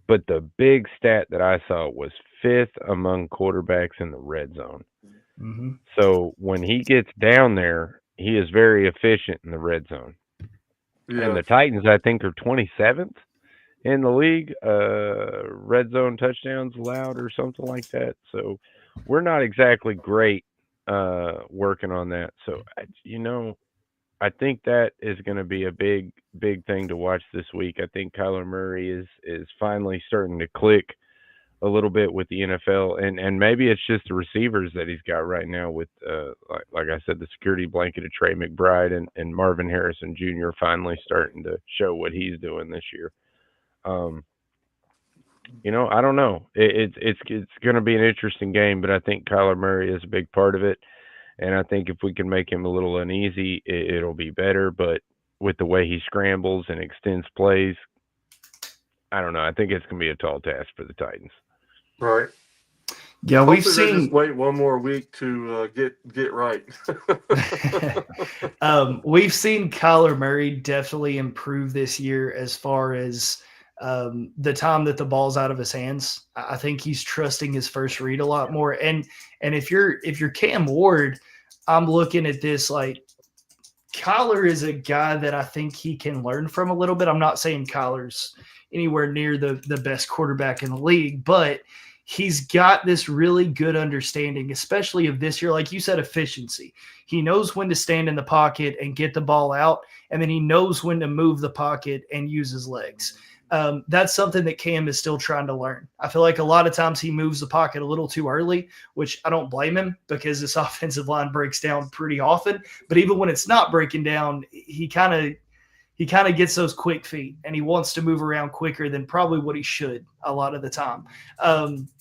But the big stat that I saw was 5th among quarterbacks in the red zone. Mm-hmm. So when he gets down there, he is very efficient in the red zone. Yeah. And the Titans, I think, are 27th in the league, red zone touchdowns allowed or something like that. So we're not exactly great working on that. So, I think that is going to be a big thing to watch this week. I think Kyler Murray is finally starting to click a little bit with the NFL, and maybe it's just the receivers that he's got right now with, like I said, the security blanket of Trey McBride and Marvin Harrison Jr. finally starting to show what he's doing this year. I don't know. It's going to be an interesting game, but I think Kyler Murray is a big part of it. And I think if we can make him a little uneasy, it'll be better. But with the way he scrambles and extends plays, I don't know. I think it's going to be a tall task for the Titans. Right. Yeah, Hopefully we've they seen. just wait one more week to get right. We've seen Kyler Murray definitely improve this year as far as the time that the ball's out of his hands. I think he's trusting his first read a lot more. And if you're Cam Ward, I'm looking at this like Kyler is a guy that I think he can learn from a little bit. I'm not saying Kyler's anywhere near the best quarterback in the league, but he's got this really good understanding, especially of this year. Like you said, efficiency. He knows when to stand in the pocket and get the ball out, and then he knows when to move the pocket and use his legs. That's something that Cam is still trying to learn. I feel like a lot of times he moves the pocket a little too early, which I don't blame him because this offensive line breaks down pretty often. But even when it's not breaking down, he kind of gets those quick feet, and he wants to move around quicker than probably what he should a lot of the time.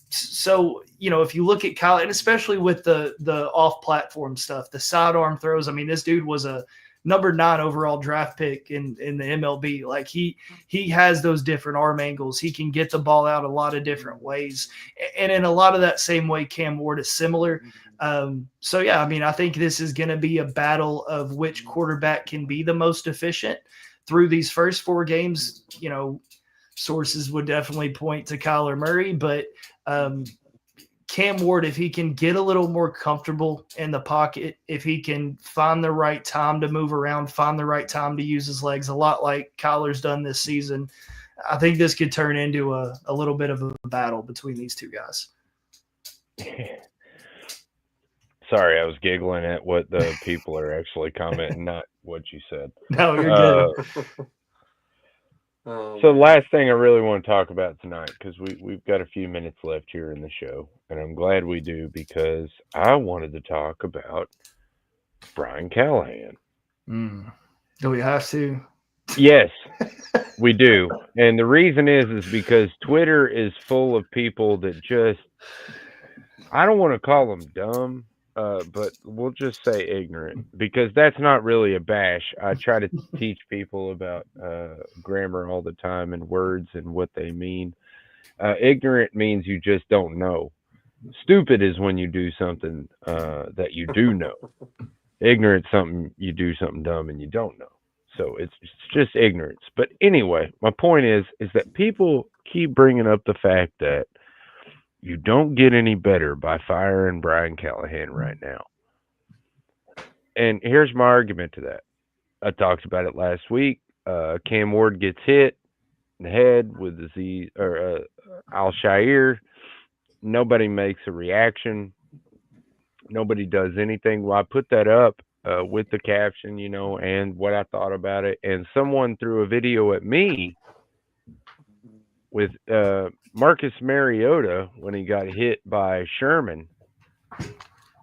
So, if you look at Kyle, and especially with the off-platform stuff, the sidearm throws, I mean, this dude was a number 9 overall draft pick in the MLB. Like he has those different arm angles. He can get the ball out a lot of different ways. And in a lot of that same way, Cam Ward is similar. So, yeah, I mean, I think this is going to be a battle of which quarterback can be the most efficient through these first 4 games. Sources would definitely point to Kyler Murray, but Cam Ward, if he can get a little more comfortable in the pocket, if he can find the right time to move around, find the right time to use his legs, a lot like Kyler's done this season, I think this could turn into a little bit of a battle between these two guys. Sorry, I was giggling at what the people are actually commenting, not what you said. No, you're good. So last thing I really want to talk about tonight, because we've got a few minutes left here in the show, and I'm glad we do because I wanted to talk about Brian Callahan. Do we have to? Yes, we do. And the reason is because Twitter is full of people that just, I don't want to call them dumb, but we'll just say ignorant, because that's not really a bash. I try to teach people about grammar all the time and words and what they mean. Ignorant means you just don't know. Stupid is when you do something that you do know. Ignorance something you do something dumb and you don't know. So it's just ignorance. But anyway, my point is that people keep bringing up the fact that you don't get any better by firing Brian Callahan right now. And here's my argument to that. I talked about it last week. Cam Ward gets hit in the head with the Al Shair. Nobody makes a reaction. Nobody does anything. Well, I put that up with the caption, and what I thought about it. And someone threw a video at me with Marcus Mariota when he got hit by Sherman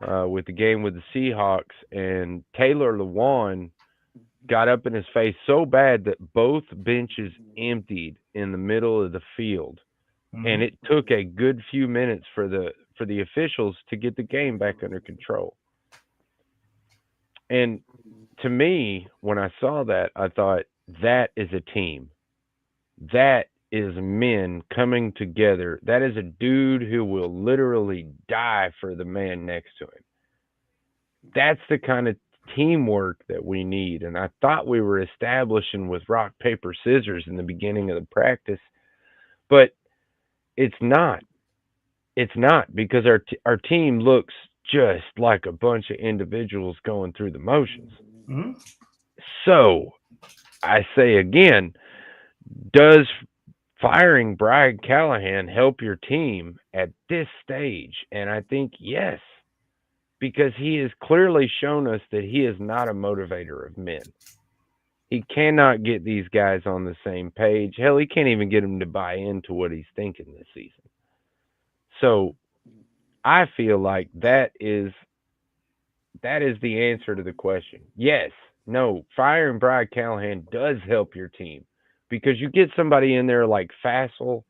with the game with the Seahawks, and Taylor Lewan got up in his face so bad that both benches emptied in the middle of the field. Mm-hmm. And it took a good few minutes for the officials to get the game back under control. And to me, when I saw that, I thought, that is a team. That is men coming together. That is a dude who will literally die for the man next to him. That's the kind of teamwork that we need. And I thought we were establishing with rock, paper, scissors in the beginning of the practice, but it's not. It's not, because our team looks just like a bunch of individuals going through the motions. Mm-hmm. So I say again, does firing Brian Callahan help your team at this stage? And I think yes, because he has clearly shown us that he is not a motivator of men. He cannot get these guys on the same page. Hell, he can't even get them to buy into what he's thinking this season. So I feel like that is the answer to the question. Yes, no, firing Brian Callahan does help your team, because you get somebody in there like Fassel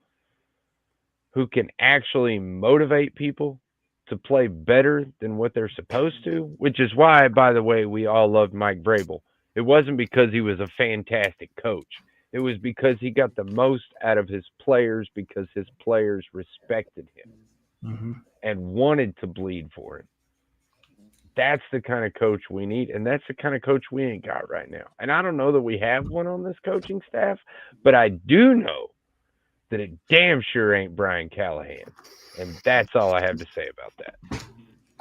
who can actually motivate people to play better than what they're supposed to, which is why, by the way, we all loved Mike Vrabel. It wasn't because he was a fantastic coach. It was because he got the most out of his players, because his players respected him and wanted to bleed for him. That's the kind of coach we need, and that's the kind of coach we ain't got right now. And I don't know that we have one on this coaching staff, but I do know that it damn sure ain't Brian Callahan. And that's all I have to say about that.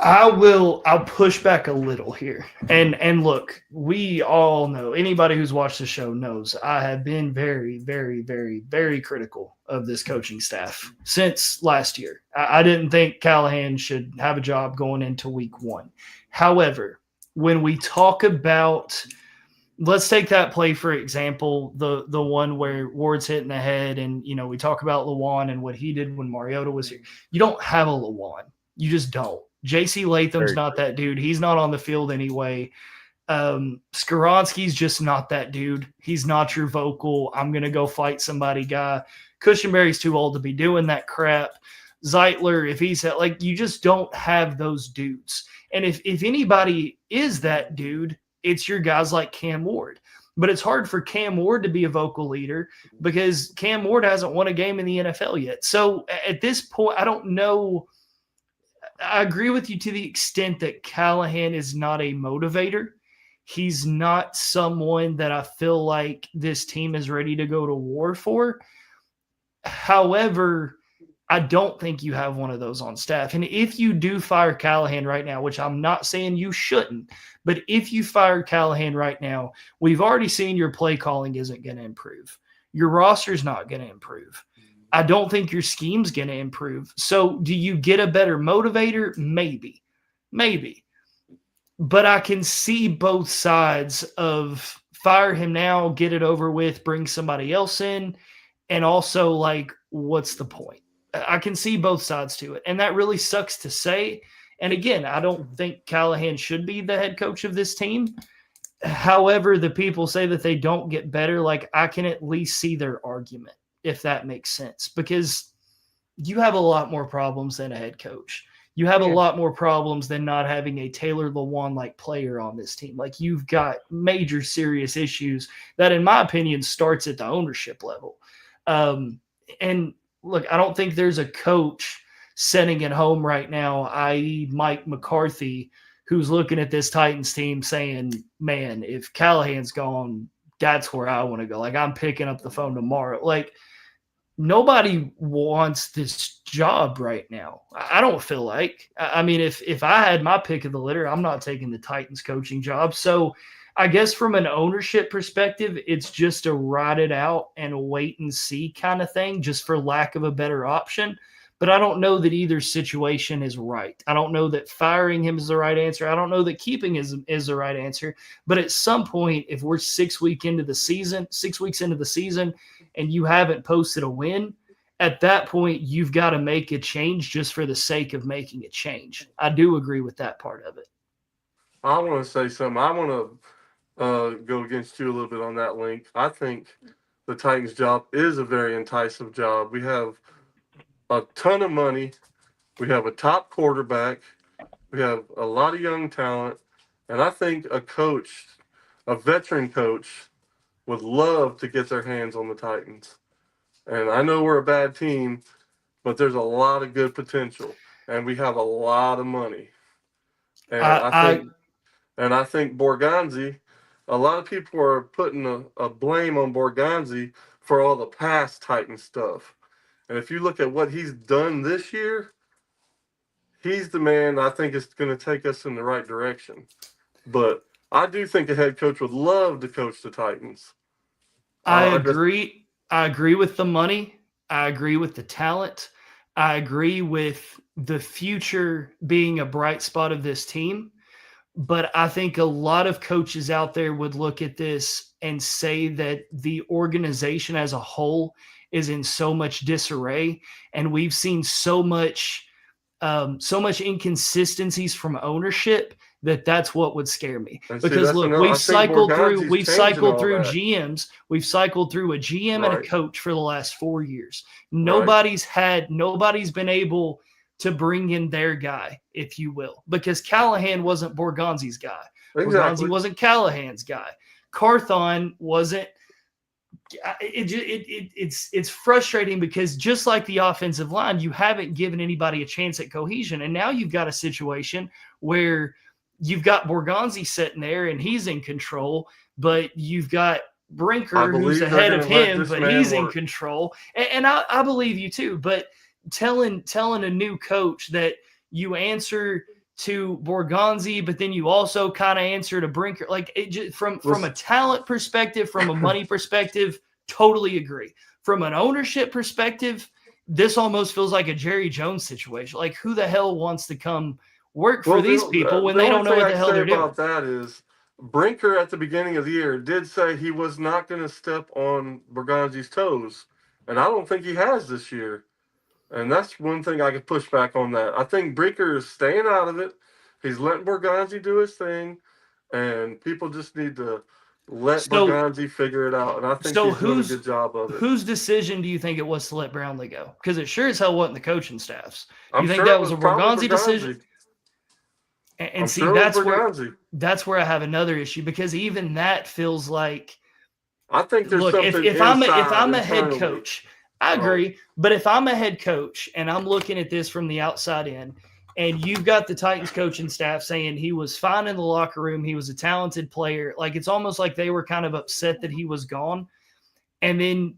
I'll push back a little here. And look, we all know, anybody who's watched the show knows, I have been very, very, very, very critical of this coaching staff since last year. I didn't think Callahan should have a job going into week 1. However, when we talk about, let's take that play, for example, the one where Ward's hitting the head, and, we talk about Lewan and what he did when Mariota was here. You don't have a Lewan. You just don't. J.C. Latham's not that dude. He's not on the field anyway. Skoronski's just not that dude. He's not your vocal, I'm going to go fight somebody guy. Cushenberry's too old to be doing that crap. Zeitler, if he's you just don't have those dudes. And if anybody is that dude, it's your guys like Cam Ward. But it's hard for Cam Ward to be a vocal leader because Cam Ward hasn't won a game in the NFL yet. So at this point, I don't know. I agree with you to the extent that Callahan is not a motivator. He's not someone that I feel like this team is ready to go to war for. However, I don't think you have one of those on staff. And if you do fire Callahan right now, which I'm not saying you shouldn't, but if you fire Callahan right now, we've already seen your play calling isn't going to improve. Your roster's not going to improve. I don't think your scheme's going to improve. So do you get a better motivator? Maybe. But I can see both sides of fire him now, get it over with, bring somebody else in, and also, what's the point? I can see both sides to it. And that really sucks to say. And again, I don't think Callahan should be the head coach of this team. However, the people say that they don't get better. I can at least see their argument, if that makes sense, because you have a lot more problems than a head coach. You have a lot more problems than not having a Taylor Lewan-like player on this team. You've got major serious issues that, in my opinion, starts at the ownership level. And look, I don't think there's a coach sitting at home right now, i.e. Mike McCarthy, who's looking at this Titans team saying, man, if Callahan's gone, that's where I want to go. Like, I'm picking up the phone tomorrow. Like, nobody wants this job right now. I don't feel like. I mean, if I had my pick of the litter, I'm not taking the Titans coaching job. So I guess from an ownership perspective, it's just a ride it out and wait and see kind of thing, just for lack of a better option. But I don't know that either situation is right. I don't know that firing him is the right answer. I don't know that keeping is the right answer. But at some point, if we're 6 weeks into the season, and you haven't posted a win, at that point, you've got to make a change just for the sake of making a change. I do agree with that part of it. I want to say something. I want to go against you a little bit on that, Link. I think the Titans' job is a very enticing job. We have a ton of money. We have a top quarterback. We have a lot of young talent. And I think a coach, a veteran coach, would love to get their hands on the Titans. And I know we're a bad team, but there's a lot of good potential. And we have a lot of money. And I think Borgonzi, a lot of people are putting a blame on Borgonzi for all the past Titan stuff. And if you look at what he's done this year, he's the man I think is going to take us in the right direction. But I do think a head coach would love to coach the Titans. I agree. I agree with the money. I agree with the talent. I agree with the future being a bright spot of this team. But I think a lot of coaches out there would look at this and say that the organization as a whole is in so much disarray, and we've seen so much inconsistencies from ownership that's what would scare me. And because look, we've cycled through GMs, we've cycled through a GM and a coach for the last 4 years. Nobody's been able to bring in their guy, if you will, because Callahan wasn't Borgonzi's guy. Borgonzi wasn't Callahan's guy. Carthon wasn't. It's frustrating because just like the offensive line, you haven't given anybody a chance at cohesion, and now you've got a situation where you've got Borgonzi sitting there and he's in control, but you've got Brinker who's ahead of him, but he's in control. And I believe you too. But telling a new coach that you answer to Borgonzi, but then you also kind of answer to Brinker, like from a talent perspective, from a money perspective, totally agree. From an ownership perspective, this almost feels like a Jerry Jones situation. Like, who the hell wants to come work for these people when they don't know what the hell they're doing? About that is Brinker at the beginning of the year did say he was not going to step on Borgonzi's toes, and I don't think he has this year. And that's one thing I could push back on that. I think Brinker is staying out of it. He's letting Borgonzi do his thing, and people just need to let Borgonzi figure it out. And I think he's doing a good job of it. Whose decision do you think it was to let Brownlee go? Because it sure as hell wasn't the coaching staff's. You think that was a Borgonzi decision? And see, that's where I have another issue, because even that feels like, I think there's something if I'm a head coach, I agree. But if I'm a head coach and I'm looking at this from the outside in, and you've got the Titans coaching staff saying he was fine in the locker room, he was a talented player, like it's almost like they were kind of upset that he was gone. And then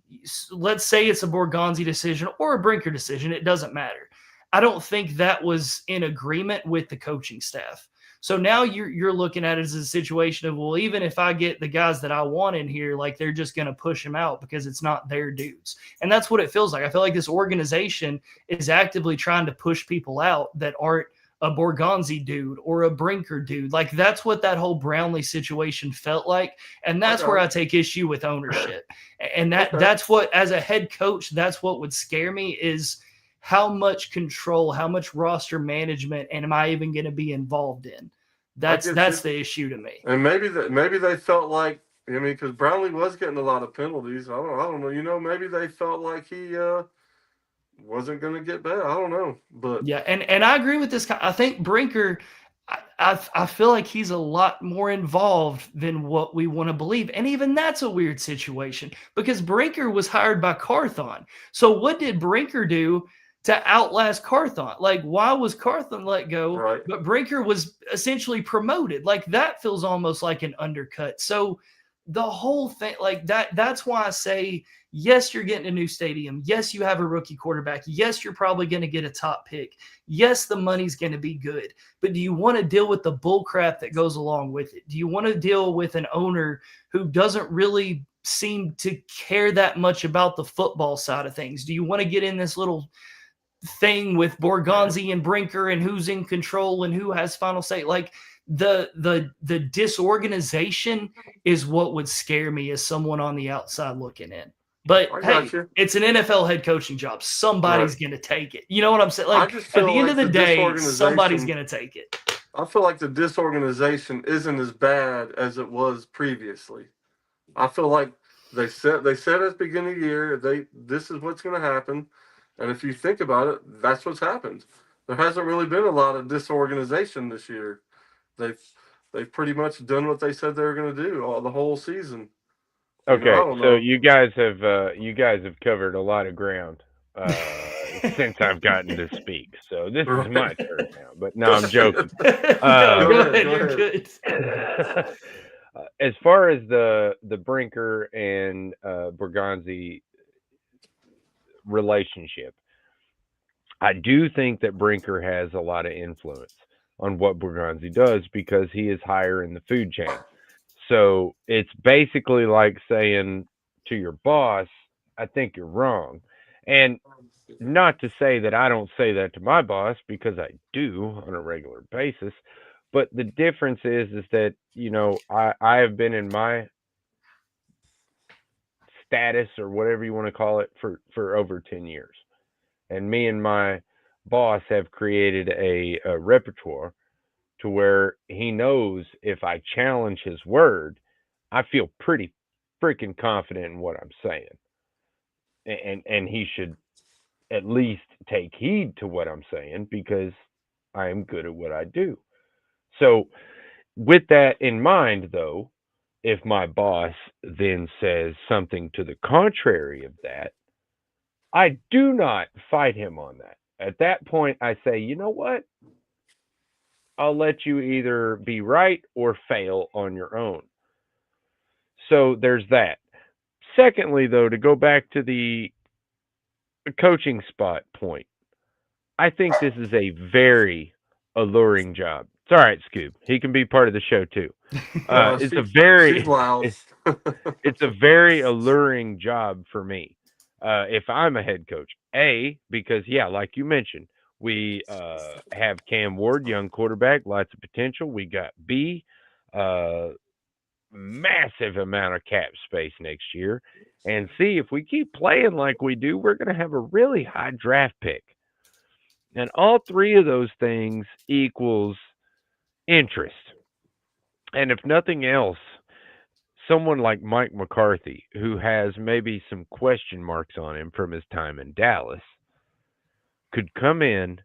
let's say it's a Borgonzi decision or a Brinker decision, it doesn't matter. I don't think that was in agreement with the coaching staff. So now you're looking at it as a situation of, well, even if I get the guys that I want in here, like they're just going to push them out because it's not their dudes. And that's what it feels like. I feel like this organization is actively trying to push people out that aren't a Borgonzi dude or a Brinker dude. Like that's what that whole Brownlee situation felt like. And that's where I take issue with ownership. And that's what, as a head coach, that's what would scare me is how much control, how much roster management, and am I even going to be involved in? That's the issue to me. And maybe they felt like, I mean, because Brownlee was getting a lot of penalties. I don't know. You know, maybe they felt like he wasn't going to get better. I don't know, but yeah, and I agree with this. I think Brinker, I feel like he's a lot more involved than what we want to believe. And even that's a weird situation because Brinker was hired by Carthon. So what did Brinker do to outlast Carthon. Like, why was Carthon let go, Right. but Brinker was essentially promoted? Like, that feels almost like an undercut. So the whole thing, like that's why I say, yes, you're getting a new stadium. Yes, you have a rookie quarterback. Yes, you're probably going to get a top pick. Yes, the money's going to be good. But do you want to deal with the bull crap that goes along with it? Do you want to deal with an owner who doesn't really seem to care that much about the football side of things? Do you want to get in this little thing with Borgonzi and Brinker and who's in control and who has final say? Like, the disorganization is what would scare me as someone on the outside looking in. But hey, it's an NFL head coaching job. Somebody's going to take it. You know what I'm saying? Like, at the end of the day, somebody's going to take it. I feel like the disorganization isn't as bad as it was previously. I feel like they said at the beginning of the year, this is what's going to happen. And if you think about it, that's what's happened. There hasn't really been a lot of disorganization this year. They've pretty much done what they said they were going to do the whole season. Okay, so you guys have covered a lot of ground since I've gotten to speak. So this is my turn now. But no, I'm joking. Go ahead. You're good. As far as the Brinker and Borgonzi relationship, I do think that Brinker has a lot of influence on what Borgonzi does because he is higher in the food chain. So it's basically like saying to your boss, I think you're wrong. And not to say that I don't say that to my boss, because I do on a regular basis. But the difference is that, you know, I have been in my status or whatever you want to call it for over 10 years. And me and my boss have created a repertoire to where he knows if I challenge his word, I feel pretty freaking confident in what I'm saying. And he should at least take heed to what I'm saying because I am good at what I do. So with that in mind, though, if my boss then says something to the contrary of that, I do not fight him on that. At that point, I say, you know what? I'll let you either be right or fail on your own. So there's that. Secondly, though, to go back to the coaching spot point, I think this is a very alluring job. It's all right, Scoob. He can be part of the show too. It's a very alluring job for me. If I'm a head coach, because like you mentioned, we have Cam Ward, young quarterback, lots of potential. We got B, massive amount of cap space next year. And C, if we keep playing like we do, we're going to have a really high draft pick. And all three of those things equals interest. And if nothing else, someone like Mike McCarthy, who has maybe some question marks on him from his time in Dallas, could come in,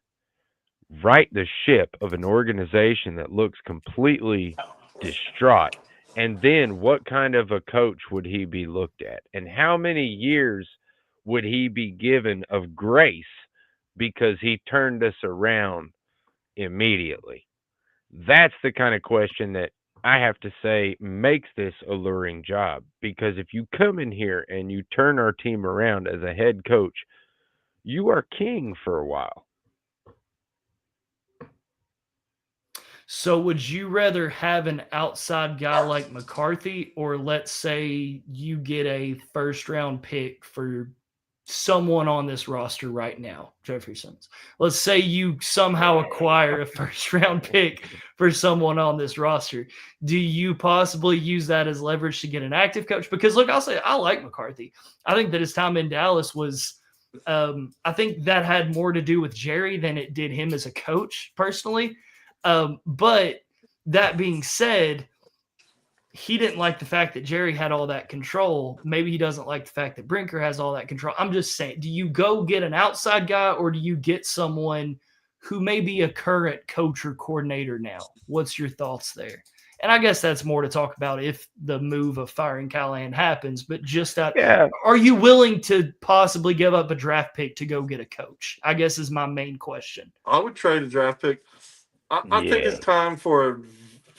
right the ship of an organization that looks completely distraught. And then what kind of a coach would he be looked at? And how many years would he be given of grace because he turned us around immediately? That's the kind of question that I have to say makes this alluring job. Because if you come in here and you turn our team around as a head coach, you are king for a while. So would you rather have an outside guy like McCarthy, or let's say you get a first-round pick for someone on this roster right now, Jefferson's? Let's say you somehow acquire a first-round pick for someone on this roster. Do you possibly use that as leverage to get an active coach? Because, look, I'll say I like McCarthy. I think that his time in Dallas was I think that had more to do with Jerry than it did him as a coach personally. But that being said, he didn't like the fact that Jerry had all that control. Maybe he doesn't like the fact that Brinker has all that control. I'm just saying, do you go get an outside guy, or do you get someone who may be a current coach or coordinator now. What's your thoughts there? And I guess that's more to talk about if the move of firing Callahan happens, but just that, are you willing to possibly give up a draft pick to go get a coach? I guess is my main question. I would trade a draft pick. I think it's time for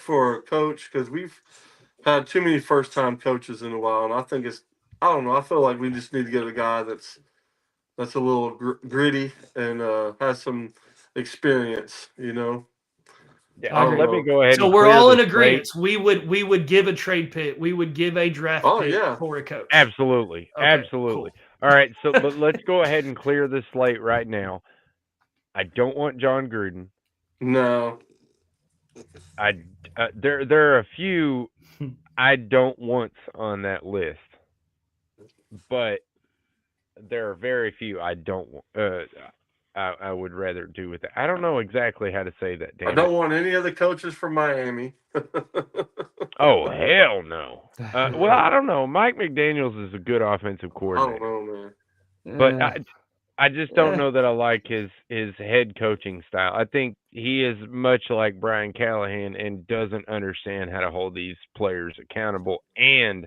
a coach because we've had too many first-time coaches in a while, and I think I don't know. I feel like we just need to get a guy that's a little gritty and has some experience, Yeah, let me go ahead. So we're all in agreement. We would give a trade pick. We would give a draft pick for a coach. Absolutely, okay, absolutely. Cool. All right, so but let's go ahead and clear the slate right now. I don't want John Gruden. No. There are a few I don't want on that list, but there are very few I don't want. I would rather do with it. I don't know exactly how to say that. I don't want any of the coaches from Miami. Oh, hell no. Well, I don't know. Mike McDaniels is a good offensive coordinator. I don't know, man. But I just don't know that I like his head coaching style. I think he is much like Brian Callahan and doesn't understand how to hold these players accountable and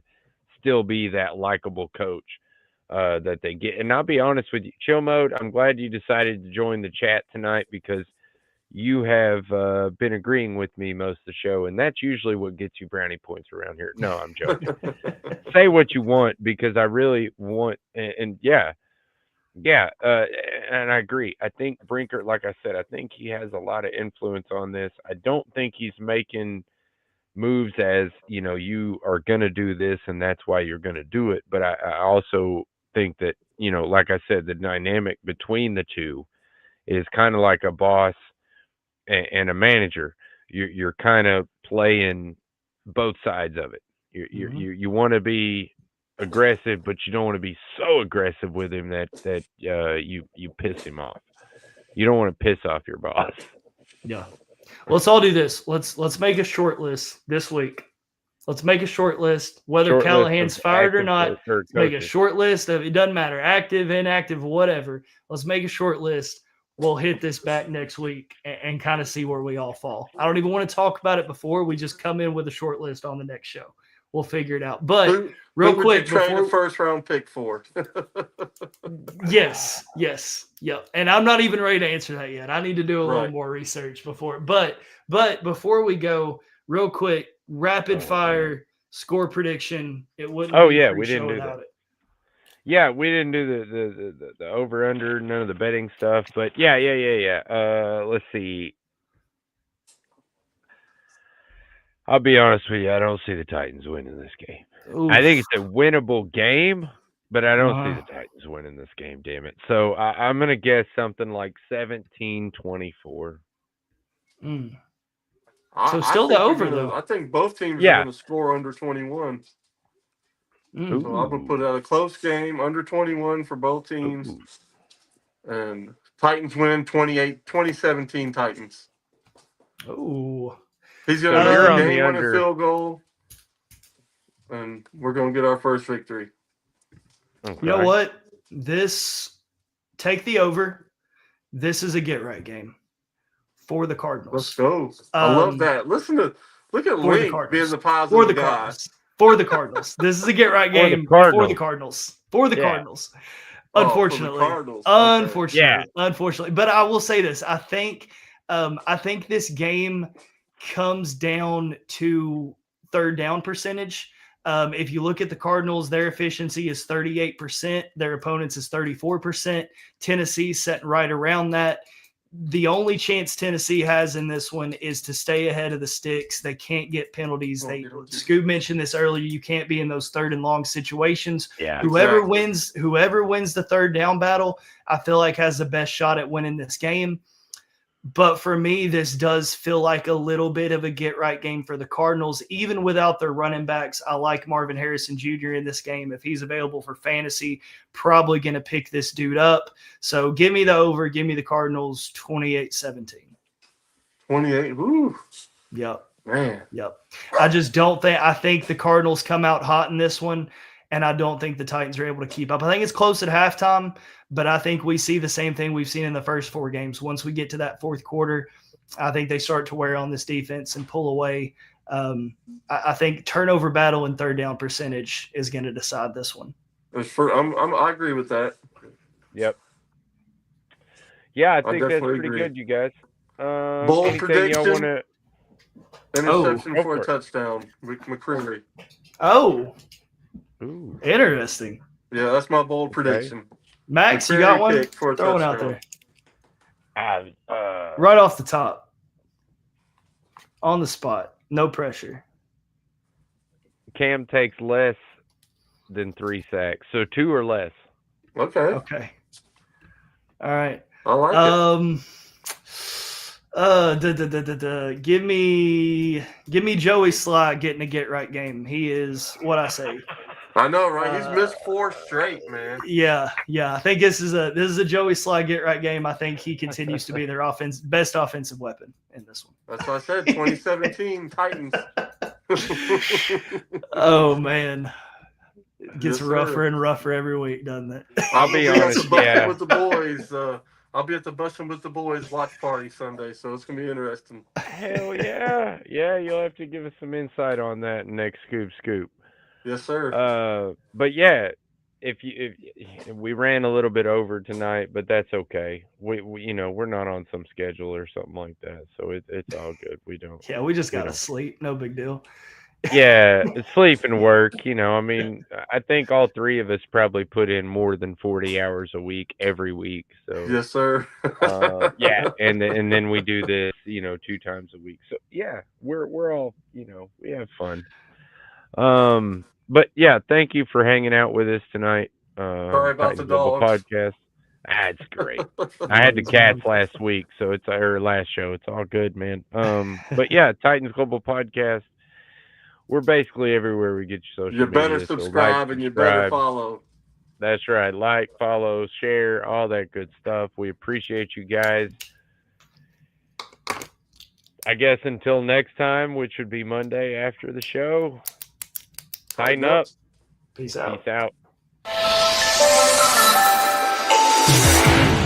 still be that likable coach that they get. And I'll be honest with you, Chill Mode, I'm glad you decided to join the chat tonight because you have been agreeing with me most of the show, and that's usually what gets you brownie points around here. No, I'm joking. Say what you want because I really want, and yeah, and I agree. I think Brinker, like I said, I think he has a lot of influence on this. I don't think he's making moves as, you are going to do this and that's why you're going to do it. But I also think that, like I said, the dynamic between the two is kind of like a boss and a manager. You're kind of playing both sides of it. You want to be aggressive, but you don't want to be so aggressive with him that you piss him off. You don't want to piss off your boss. Yeah. Let's all do this. Let's make a short list this week. Let's make a short list, whether Callahan's fired or not. Let's make a short list of, it doesn't matter, active, inactive, whatever. Let's make a short list. We'll hit this back next week and kind of see where we all fall. I don't even want to talk about it before. We just come in with a short list on the next show. We'll figure it out. But real quick, who would you trade a first-round pick for? Yes. Yep. And I'm not even ready to answer that yet. I need to do a little more research before. But before we go, real quick, rapid fire score prediction. It wouldn't. Oh yeah, we didn't do that. Yeah, we didn't do the over under, none of the betting stuff. But yeah. Let's see. I'll be honest with you. I don't see the Titans winning this game. Oof. I think it's a winnable game, but I don't see the Titans winning this game, damn it. So I'm going to guess something like 17-24. So still the over, though. I think both teams are going to score under 21. So I'm going to put out a close game, under 21 for both teams. And Titans win 2017 Titans. Ooh. He's going to make a game-winning field goal, and we're going to get our first victory. Okay. You know what? Take the over. This is a get-right game for the Cardinals. Let's go. I love that. Look at Link being the positive guy. For the Cardinals. This is a get-right game for the Cardinals. Cardinals. Unfortunately. Unfortunately. But I will say this. I think this game comes down to third down percentage. If you look at the Cardinals, their efficiency is 38%. Their opponents is 34%. Tennessee's sitting right around that. The only chance Tennessee has in this one is to stay ahead of the sticks. They can't get penalties. Scoob mentioned this earlier. You can't be in those third and long situations. Yeah, whoever wins the third down battle, I feel like has the best shot at winning this game. But for me, this does feel like a little bit of a get-right game for the Cardinals. Even without their running backs, I like Marvin Harrison Jr. in this game. If he's available for fantasy, probably going to pick this dude up. So give me the over. Give me the Cardinals 28-17. 28? Woo. Yep. Man. Yep. I just don't think – I think the Cardinals come out hot in this one. and I don't think the Titans are able to keep up. I think it's close at halftime, but I think we see the same thing we've seen in the first 4 games. Once we get to that fourth quarter, I think they start to wear on this defense and pull away. I think turnover battle and third down percentage is going to decide this one. I agree with that. Yep. Yeah, I think that's definitely pretty agree. good, you guys. Bold Anything prediction? y'all want to? Interception go for for a it. touchdown. McCreary. Oh, Ooh, interesting. Yeah, that's my bold Okay. prediction. Max, you got McCreary one? kick for a Throw one out touchdown. there. Right off the top. On the spot. No pressure. Cam takes less than 3 sacks, so 2 or less. Okay. Okay. All right. I like it. Give me Joey Sly getting a get right game. He is what I say. I know, right? He's missed 4 straight, man. Yeah. I think this is a Joey Sly get right game. I think he continues to be their best offensive weapon in this one. That's what I said. 2017 Titans. Oh man, it gets Yes, rougher sir. and rougher every week, doesn't it? I'll be honest, yeah. With the boys. I'll be at the Bustin' with the Boys watch party Sunday, so it's gonna be interesting. Hell yeah. Yeah, you'll have to give us some insight on that next scoop. Yes, sir. But yeah, if we ran a little bit over tonight, but that's okay. We we're not on some schedule or something like that, so it's all good. We don't. Yeah, we just We gotta don't. sleep. No big deal. Yeah, sleep and work. I mean, I think all 3 of us probably put in more than 40 hours a week every week. So Yes, sir. yeah, and then we do this, 2 times a week. So yeah, we're all, we have fun. But yeah, thank you for hanging out with us tonight. Sorry about the Titans Global dogs. Podcast. It's great. I had the cats last week, so it's our last show. It's all good, man. But yeah, Titans Global Podcast. We're basically everywhere we get your social You better media. So subscribe and you better follow. That's right. Like, follow, share, all that good stuff. We appreciate you guys. I guess until next time, which would be Monday after the show. Tighten up. Peace out. Peace out.